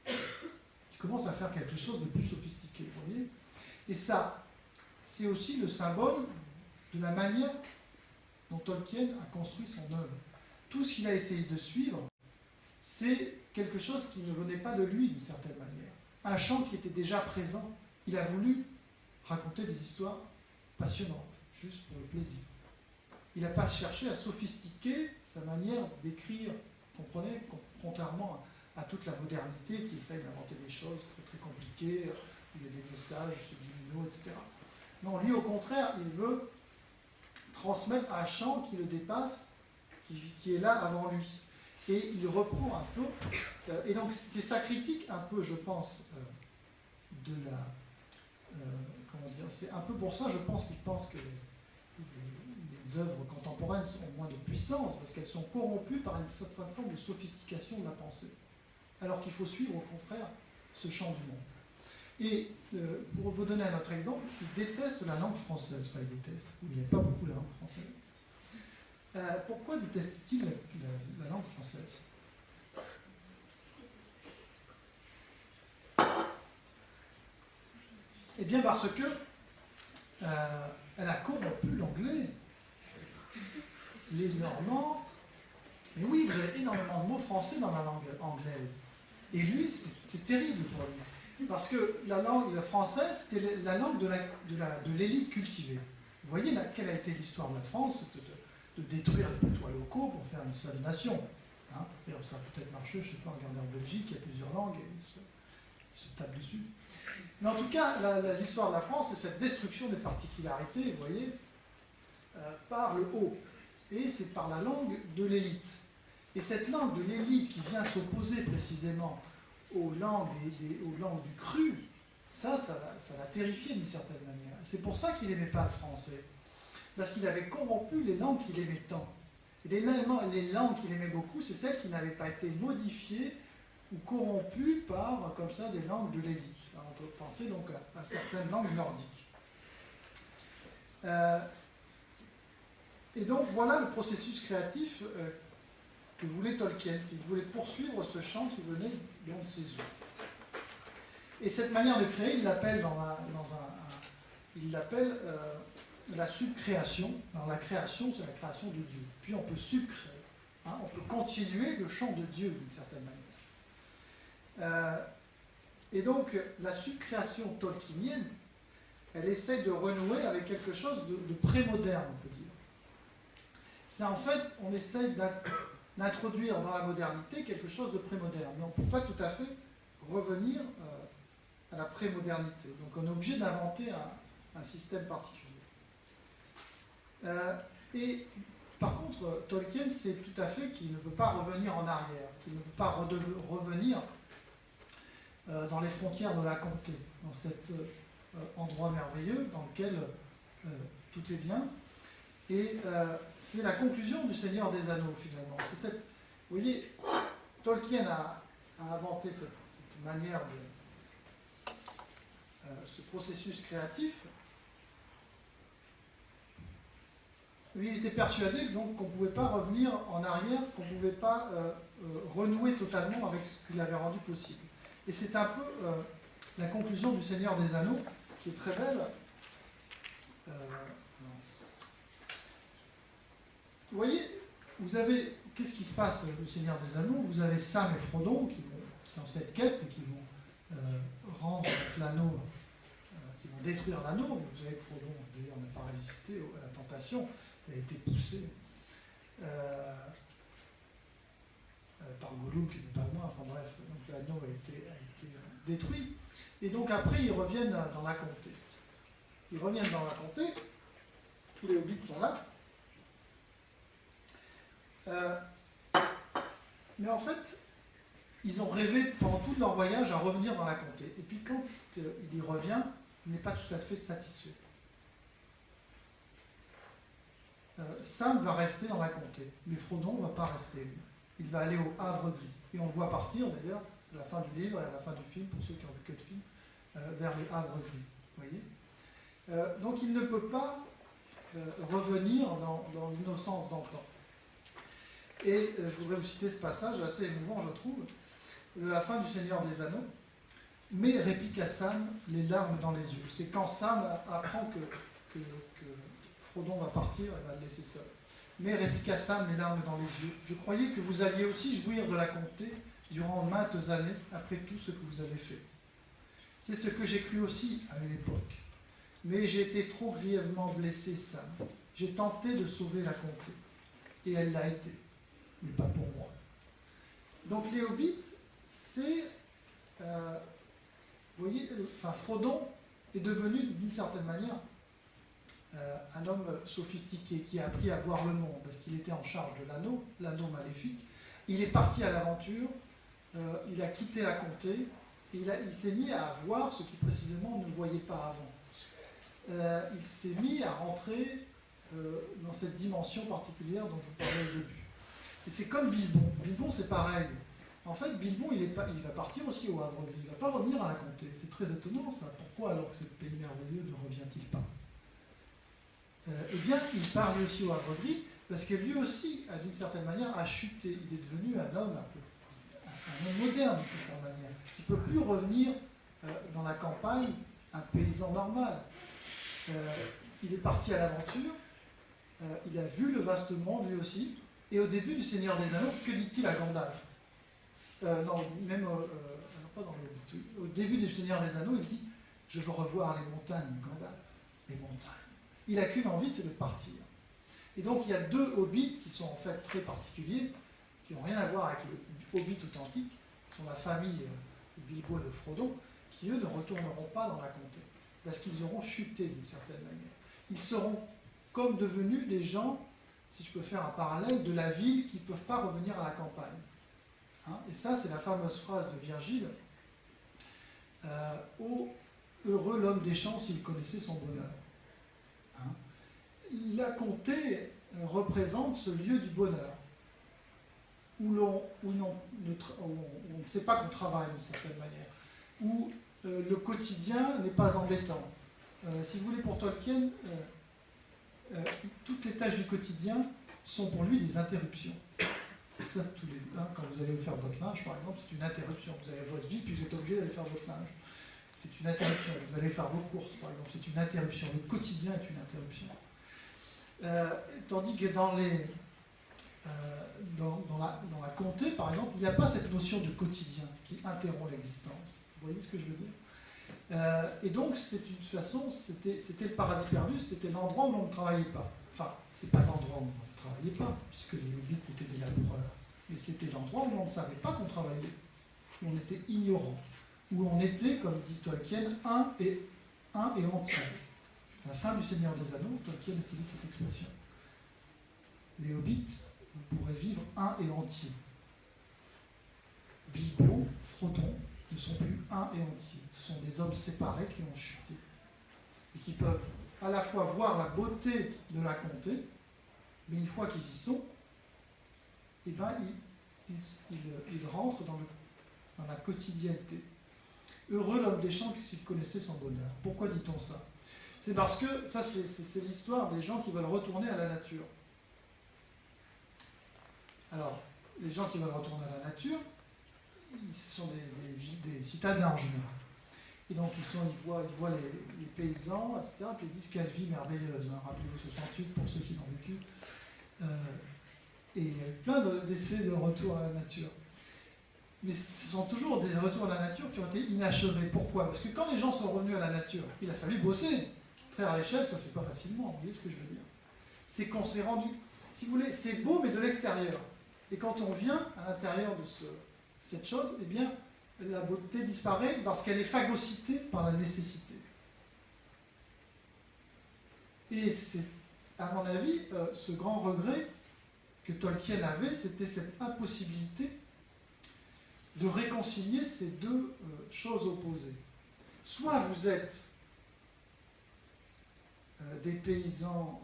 [SPEAKER 1] Il commence à faire quelque chose de plus sophistiqué, vous voyez. Et ça, c'est aussi le symbole de la manière dont Tolkien a construit son œuvre. Tout ce qu'il a essayé de suivre, c'est quelque chose qui ne venait pas de lui d'une certaine manière. Un champ qui était déjà présent. Il a voulu raconter des histoires passionnantes, juste pour le plaisir. Il n'a pas cherché à sophistiquer sa manière d'écrire, comprenez, contrairement à toute la modernité qui essaye d'inventer des choses très très compliquées, où il y a des messages subliminaux, etc. Non, lui au contraire, il veut transmettre un champ qui le dépasse, qui est là avant lui. Et il reprend un peu, et donc c'est sa critique un peu, je pense, de la... comment dire, c'est un peu pour ça, je pense qu'il pense que les œuvres contemporaines ont moins de puissance, parce qu'elles sont corrompues par une certaine forme de sophistication de la pensée. Alors qu'il faut suivre au contraire ce champ du monde. Et pour vous donner un autre exemple, il déteste la langue française, enfin il déteste, il n'aime pas beaucoup la langue française. Pourquoi déteste-t-il la langue française? Eh bien parce que elle a corrompu l'anglais. Les Normands, mais oui, vous avez énormément de mots français dans la langue anglaise. Et lui, c'est terrible pour lui. Parce que la langue française, c'était la langue de l'élite cultivée. Vous voyez quelle a été l'histoire de la France? De détruire les patois locaux pour faire une seule nation. Hein, et ça a peut-être marché, je ne sais pas, regardez en Belgique, il y a plusieurs langues et ils se tapent dessus. Mais en tout cas, l'histoire de la France, c'est cette destruction des particularités, vous voyez, par le haut. Et c'est par la langue de l'élite. Et cette langue de l'élite qui vient s'opposer précisément aux langues du cru, ça l'a terrifié d'une certaine manière. C'est pour ça qu'il n'aimait pas le français. Parce qu'il avait corrompu les langues qu'il aimait tant. Et les langues qu'il aimait beaucoup, c'est celles qui n'avaient pas été modifiées ou corrompues par, comme ça, des langues de l'élite. On peut penser donc à certaines langues nordiques. Et donc, voilà le processus créatif que voulait Tolkien. Il voulait poursuivre ce champ qui venait donc de ses yeux. Et cette manière de créer, il l'appelle la subcréation. Alors la création, c'est la création de Dieu. Puis on peut subcréer. Hein, on peut continuer le champ de Dieu d'une certaine manière. Et donc, la subcréation tolkienienne, elle essaie de renouer avec quelque chose de prémoderne, on peut dire. C'est en fait, on essaye d'introduire dans la modernité quelque chose de prémoderne. Mais on ne peut pas tout à fait revenir à la prémodernité. Donc on est obligé d'inventer un système particulier. Et par contre, Tolkien sait tout à fait qu'il ne peut pas revenir en arrière, qu'il ne peut pas revenir dans les frontières de la comté, dans cet endroit merveilleux dans lequel tout est bien. Et c'est la conclusion du Seigneur des Anneaux, finalement. Vous voyez, Tolkien a inventé cette manière de... ce processus créatif. Lui, il était persuadé donc qu'on ne pouvait pas revenir en arrière, qu'on ne pouvait pas renouer totalement avec ce qu'il avait rendu possible. Et c'est un peu la conclusion du Seigneur des Anneaux, qui est très belle. Vous voyez, qu'est-ce qui se passe le Seigneur des Anneaux? Vous avez Sam et Frodon qui ont cette quête et qui vont rendre l'anneau, qui vont détruire l'anneau. Vous savez que Frodon, d'ailleurs, n'a pas résisté à la tentation, il a été poussé par Gollum qui n'est pas loin, enfin bref, donc l'anneau a été détruit. Et donc après, ils reviennent dans la comté. Ils reviennent dans la comté, tous les hobbits sont là. Mais en fait, ils ont rêvé pendant tout leur voyage à revenir dans la comté. Et puis quand il y revient, il n'est pas tout à fait satisfait. Sam va rester dans la comté, mais Frodon ne va pas rester. Il va aller au Havre Gris. Et on le voit partir d'ailleurs, à la fin du livre et à la fin du film, pour ceux qui ont vu que le film, vers les Havres Gris. Voyez, donc il ne peut pas revenir dans l'innocence d'antan. Et je voudrais vous citer ce passage assez émouvant, je trouve, de la fin du Seigneur des Anneaux, Mais répliqua Sam, les larmes dans les yeux. C'est quand Sam apprend que Frodon va partir, elle va le laisser seul. Mais répliqua Sam, les larmes dans les yeux. Je croyais que vous alliez aussi jouir de la comté durant maintes années après tout ce que vous avez fait. C'est ce que j'ai cru aussi à une époque. Mais j'ai été trop grièvement blessé, Sam. J'ai tenté de sauver la comté. Et elle l'a été. Mais pas pour moi. Donc les hobbits, c'est... vous voyez, Frodon est devenu d'une certaine manière un homme sophistiqué qui a appris à voir le monde parce qu'il était en charge de l'anneau maléfique. Il est parti à l'aventure, il a quitté la comté, et il s'est mis à voir ce qu'il précisément ne voyait pas avant. Il s'est mis à rentrer dans cette dimension particulière dont je vous parlais au début. Et c'est comme Bilbon. Bilbon, c'est pareil. En fait, Bilbon, il va partir aussi au Havre. Il ne va pas revenir à la comté. C'est très étonnant, ça. Pourquoi, alors que ce pays merveilleux, ne revient-il pas ? Eh bien, il part lui aussi au Havre-Gris, parce que lui aussi, d'une certaine manière, a chuté. Il est devenu un homme moderne, d'une certaine manière, qui ne peut plus revenir dans la campagne, un paysan normal. Il est parti à l'aventure, il a vu le vaste monde, lui aussi, et au début du Seigneur des Anneaux, que dit-il à Gandalf ? Non, même pas dans le... Au début du Seigneur des Anneaux, il dit « Je veux revoir les montagnes, Gandalf, les montagnes. » Il n'a qu'une envie, c'est de partir. Et donc il y a deux hobbits qui sont en fait très particuliers, qui n'ont rien à voir avec le hobbit authentique, qui sont la famille de Bilbo et de Frodon, qui eux ne retourneront pas dans la comté, parce qu'ils auront chuté d'une certaine manière. Ils seront comme devenus des gens, si je peux faire un parallèle, de la ville qui ne peuvent pas revenir à la campagne. Et ça, c'est la fameuse phrase de Virgile ô heureux l'homme des champs s'il connaissait son bonheur. La comté représente ce lieu du bonheur, où on ne sait pas qu'on travaille d'une certaine manière, où le quotidien n'est pas embêtant. Si vous voulez, pour Tolkien, toutes les tâches du quotidien sont pour lui des interruptions. Ça, c'est tous les, quand vous allez faire votre linge, par exemple, c'est une interruption. Vous avez votre vie, puis vous êtes obligé d'aller faire votre linge. C'est une interruption. Vous allez faire vos courses, par exemple, c'est une interruption. Le quotidien est une interruption. Tandis que dans la comté, par exemple, il n'y a pas cette notion de quotidien qui interrompt l'existence. Vous voyez ce que je veux dire ? Et donc, c'est une façon, c'était le paradis perdu, c'était l'endroit où l'on ne travaillait pas. Enfin, c'est pas l'endroit où on ne travaillait pas, puisque les hobbits étaient des laboureurs. Mais c'était l'endroit où l'on ne savait pas qu'on travaillait, où on était ignorant, où on était, comme dit Tolkien, un et entier. À la fin du Seigneur des Anneaux, Tolkien utilise cette expression. Les hobbits, vous pourrez vivre un et entier. Bilbo, Frodon ne sont plus un et entier. Ce sont des hommes séparés qui ont chuté et qui peuvent à la fois voir la beauté de la comté, mais une fois qu'ils y sont, eh ben, ils rentrent dans la quotidienneté. Heureux l'homme des champs s'il connaissait son bonheur. Pourquoi dit-on ça ? C'est parce que, ça c'est l'histoire des gens qui veulent retourner à la nature. Alors, les gens qui veulent retourner à la nature, ce sont des citadins en général. Et donc ils voient les paysans, etc., puis ils disent quelle vie merveilleuse. Rappelez-vous 68 pour ceux qui l'ont vécu. Et il y a plein d'essais de retour à la nature. Mais ce sont toujours des retours à la nature qui ont été inachevés. Pourquoi ? Parce que quand les gens sont revenus à la nature, il a fallu bosser. Traire à l'échelle, ça c'est pas facilement, vous voyez ce que je veux dire ? C'est qu'on s'est rendu, si vous voulez, c'est beau mais de l'extérieur. Et quand on vient à l'intérieur de cette chose, eh bien, la beauté disparaît parce qu'elle est phagocytée par la nécessité. Et c'est, à mon avis, ce grand regret que Tolkien avait, c'était cette impossibilité de réconcilier ces deux choses opposées. Soit vous êtes des paysans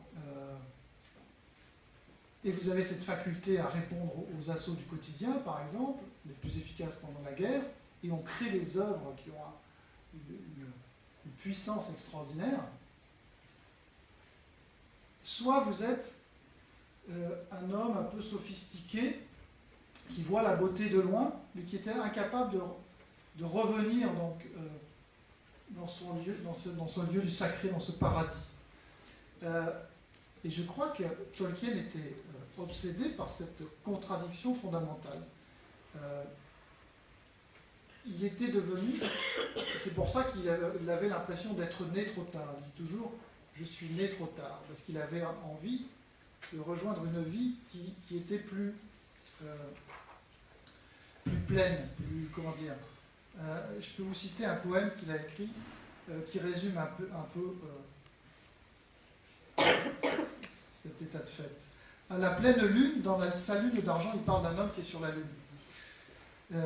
[SPEAKER 1] et vous avez cette faculté à répondre aux assauts du quotidien, par exemple, les plus efficaces pendant la guerre, et on crée des œuvres qui ont une puissance extraordinaire. Soit vous êtes un homme un peu sophistiqué qui voit la beauté de loin, mais qui était incapable de revenir donc dans son lieu du sacré, dans ce paradis. Et je crois que Tolkien était obsédé par cette contradiction fondamentale. Il était devenu, c'est pour ça qu'il avait l'impression d'être né trop tard. Il dit toujours « je suis né trop tard », parce qu'il avait envie de rejoindre une vie qui était plus pleine, plus, comment dire. Je peux vous citer un poème qu'il a écrit qui résume un peu cet état de fait. À la pleine lune, dans sa lune d'argent, il parle d'un homme qui est sur la lune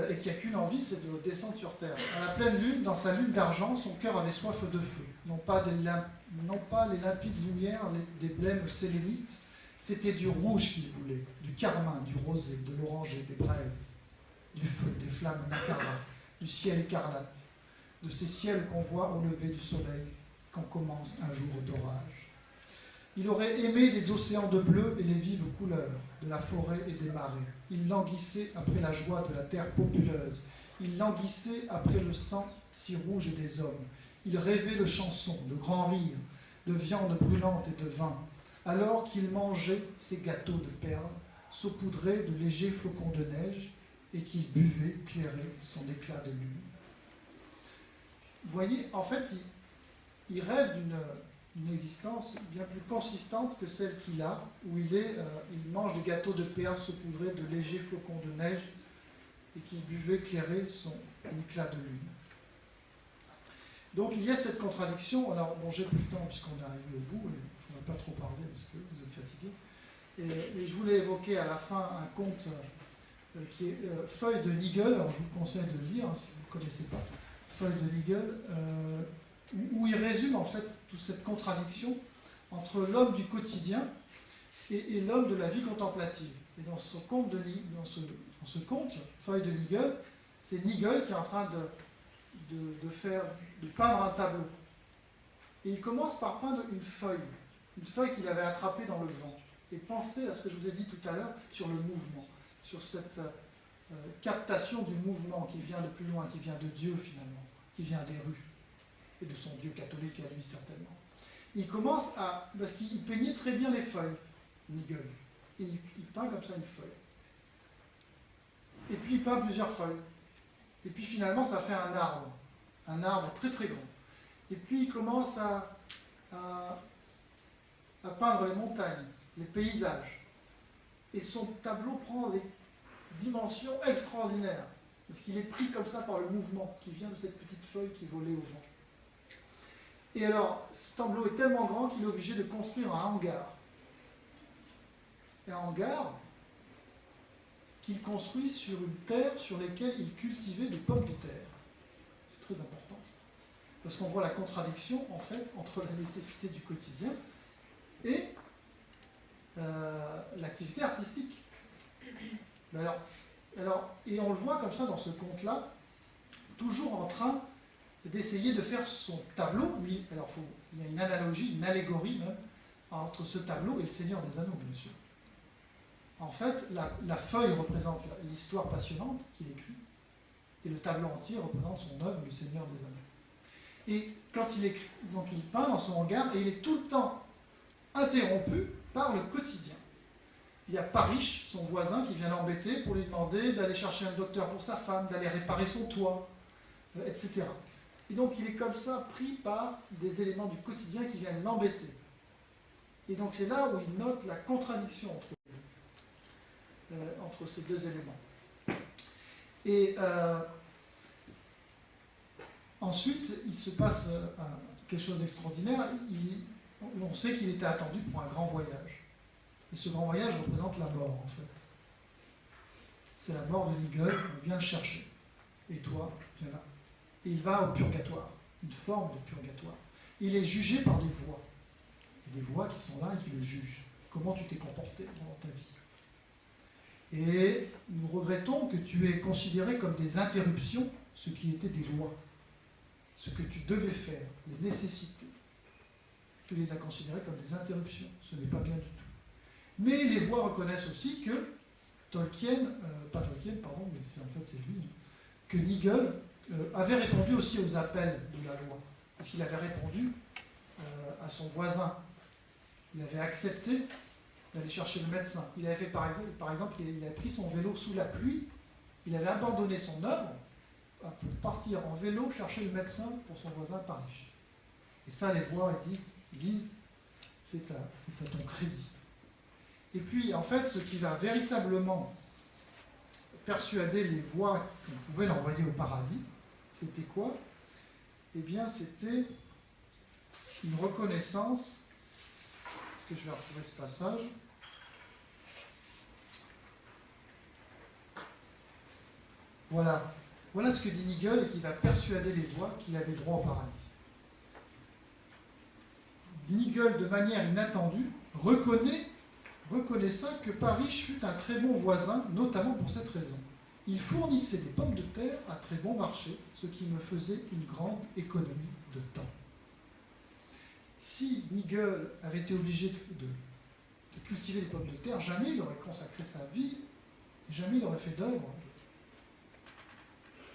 [SPEAKER 1] et qui n'a qu'une envie, c'est de descendre sur terre. À la pleine lune, dans sa lune d'argent, son cœur avait soif de feu. Non pas les limpides lumières des blêmes sélénites, c'était du rouge qu'il voulait, du carmin, du rosé, de l'oranger, des braises, du feu, des flammes écarlates, du ciel écarlate, de ces ciels qu'on voit au lever du soleil quand commence un jour d'orage. Il aurait aimé des océans de bleu et les vives couleurs de la forêt et des marais. Il languissait après la joie de la terre populeuse. Il languissait après le sang si rouge des hommes. Il rêvait de chansons, de grands rires, de viande brûlante et de vin, alors qu'il mangeait ses gâteaux de perles, saupoudrés de légers flocons de neige, et qu'il buvait, éclairé, son éclat de lune. Vous voyez, en fait, il rêve d'une existence bien plus consistante que celle qu'il a, où il mange des gâteaux de perles saupoudrés de légers flocons de neige et qu'il buvait éclairer son éclat de lune. Donc il y a cette contradiction. Alors bon, j'ai plus le temps puisqu'on est arrivé au bout, et je ne voudrais pas trop parler parce que vous êtes fatigués. Et je voulais évoquer à la fin un conte qui est Feuilles de Nigel. Alors je vous conseille de le lire si vous ne connaissez pas. Feuilles de Nigel, où il résume en fait toute cette contradiction entre l'homme du quotidien et l'homme de la vie contemplative. Et dans ce conte, Feuilles de Nigel, c'est Nigel qui est en train de peindre un tableau. Et il commence par peindre une feuille qu'il avait attrapée dans le vent. Et pensez à ce que je vous ai dit tout à l'heure sur le mouvement, sur cette captation du mouvement qui vient de plus loin, qui vient de Dieu finalement, qui vient des rues, et de son Dieu catholique à lui certainement. Il commence parce qu'il peignait très bien les feuilles, Nigel. Et il peint comme ça une feuille. Et puis il peint plusieurs feuilles. Et puis finalement ça fait un arbre très très grand. Et puis il commence à peindre les montagnes, les paysages. Et son tableau prend des dimensions extraordinaires, parce qu'il est pris comme ça par le mouvement qui vient de cette petite feuille qui volait au vent. Et alors, ce tableau est tellement grand qu'il est obligé de construire un hangar. Et un hangar qu'il construit sur une terre sur laquelle il cultivait des pommes de terre. C'est très important, ça. Parce qu'on voit la contradiction, en fait, entre la nécessité du quotidien et l'activité artistique. Mais et on le voit comme ça dans ce conte-là, toujours en train d'essayer de faire son tableau. Lui, alors il y a une analogie, une allégorie même, entre ce tableau et le Seigneur des Anneaux, bien sûr. En fait, la feuille représente l'histoire passionnante qu'il écrit, et le tableau entier représente son œuvre, le Seigneur des Anneaux. Et quand il écrit, donc il peint dans son hangar, et il est tout le temps interrompu par le quotidien. Il y a Parish, son voisin, qui vient l'embêter pour lui demander d'aller chercher un docteur pour sa femme, d'aller réparer son toit, etc. Et donc il est comme ça pris par des éléments du quotidien qui viennent l'embêter. Et donc c'est là où il note la contradiction entre ces deux éléments. Et ensuite, il se passe quelque chose d'extraordinaire. On sait qu'il était attendu pour un grand voyage. Et ce grand voyage représente la mort, en fait. C'est la mort de Nigel, on vient le chercher. Et toi, viens là. Et il va au purgatoire, une forme de purgatoire. Il est jugé par des voix. Il y a des voix qui sont là et qui le jugent. Comment tu t'es comporté dans ta vie. Et nous regrettons que tu aies considéré comme des interruptions ce qui était des lois. Ce que tu devais faire, les nécessités. Tu les as considérées comme des interruptions. Ce n'est pas bien du tout. Mais les voix reconnaissent aussi que Tolkien, pas Tolkien, pardon, mais en fait c'est lui, que Nigel avait répondu aussi aux appels de la loi, parce qu'il avait répondu à son voisin. Il avait accepté d'aller chercher le médecin. Il avait fait, par exemple, il avait pris son vélo sous la pluie, il avait abandonné son œuvre pour partir en vélo chercher le médecin pour son voisin pas riche. Et ça, les voix disent c'est à ton crédit. Et puis, en fait, ce qui va véritablement persuader les voix qu'on pouvait l'envoyer au paradis, c'était quoi? Eh bien, c'était une reconnaissance. Est-ce que je vais retrouver ce passage? Voilà. Voilà ce que dit Nigel et qui va persuader les voix qu'il avait droit au paradis. Nigel, de manière inattendue, reconnaissant que Parish fut un très bon voisin, notamment pour cette raison. Il fournissait des pommes de terre à très bon marché, ce qui me faisait une grande économie de temps. Si Nigel avait été obligé de cultiver des pommes de terre, jamais il aurait consacré sa vie, jamais il aurait fait d'œuvre.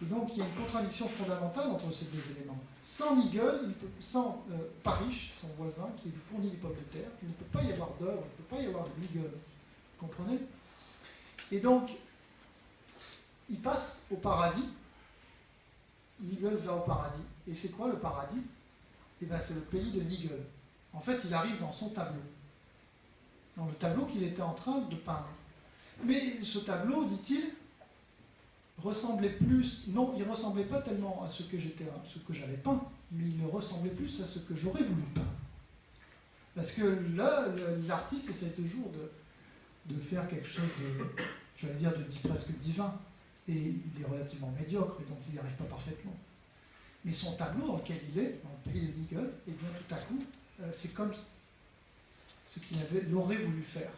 [SPEAKER 1] Et donc il y a une contradiction fondamentale entre ces deux éléments. Sans Nigel, sans Parish, son voisin, qui lui fournit des pommes de terre, il ne peut pas y avoir d'œuvre, il ne peut pas y avoir de Nigel. Vous comprenez? Et donc, il passe au paradis. Nigel va au paradis. Et c'est quoi le paradis? Eh bien, c'est le pays de Nigel. En fait, il arrive dans son tableau. Dans le tableau qu'il était en train de peindre. Mais ce tableau, dit-il, ressemblait plus, non, il ne ressemblait pas tellement à ce que j'avais peint, mais il ressemblait plus à ce que j'aurais voulu peindre. Parce que là, l'artiste essaie toujours de faire quelque chose de, j'allais dire, presque divin. Et il est relativement médiocre, et donc il n'y arrive pas parfaitement. Mais son tableau dans lequel il est, dans le pays de Nigel, et bien tout à coup, c'est comme ce qu'il aurait voulu faire.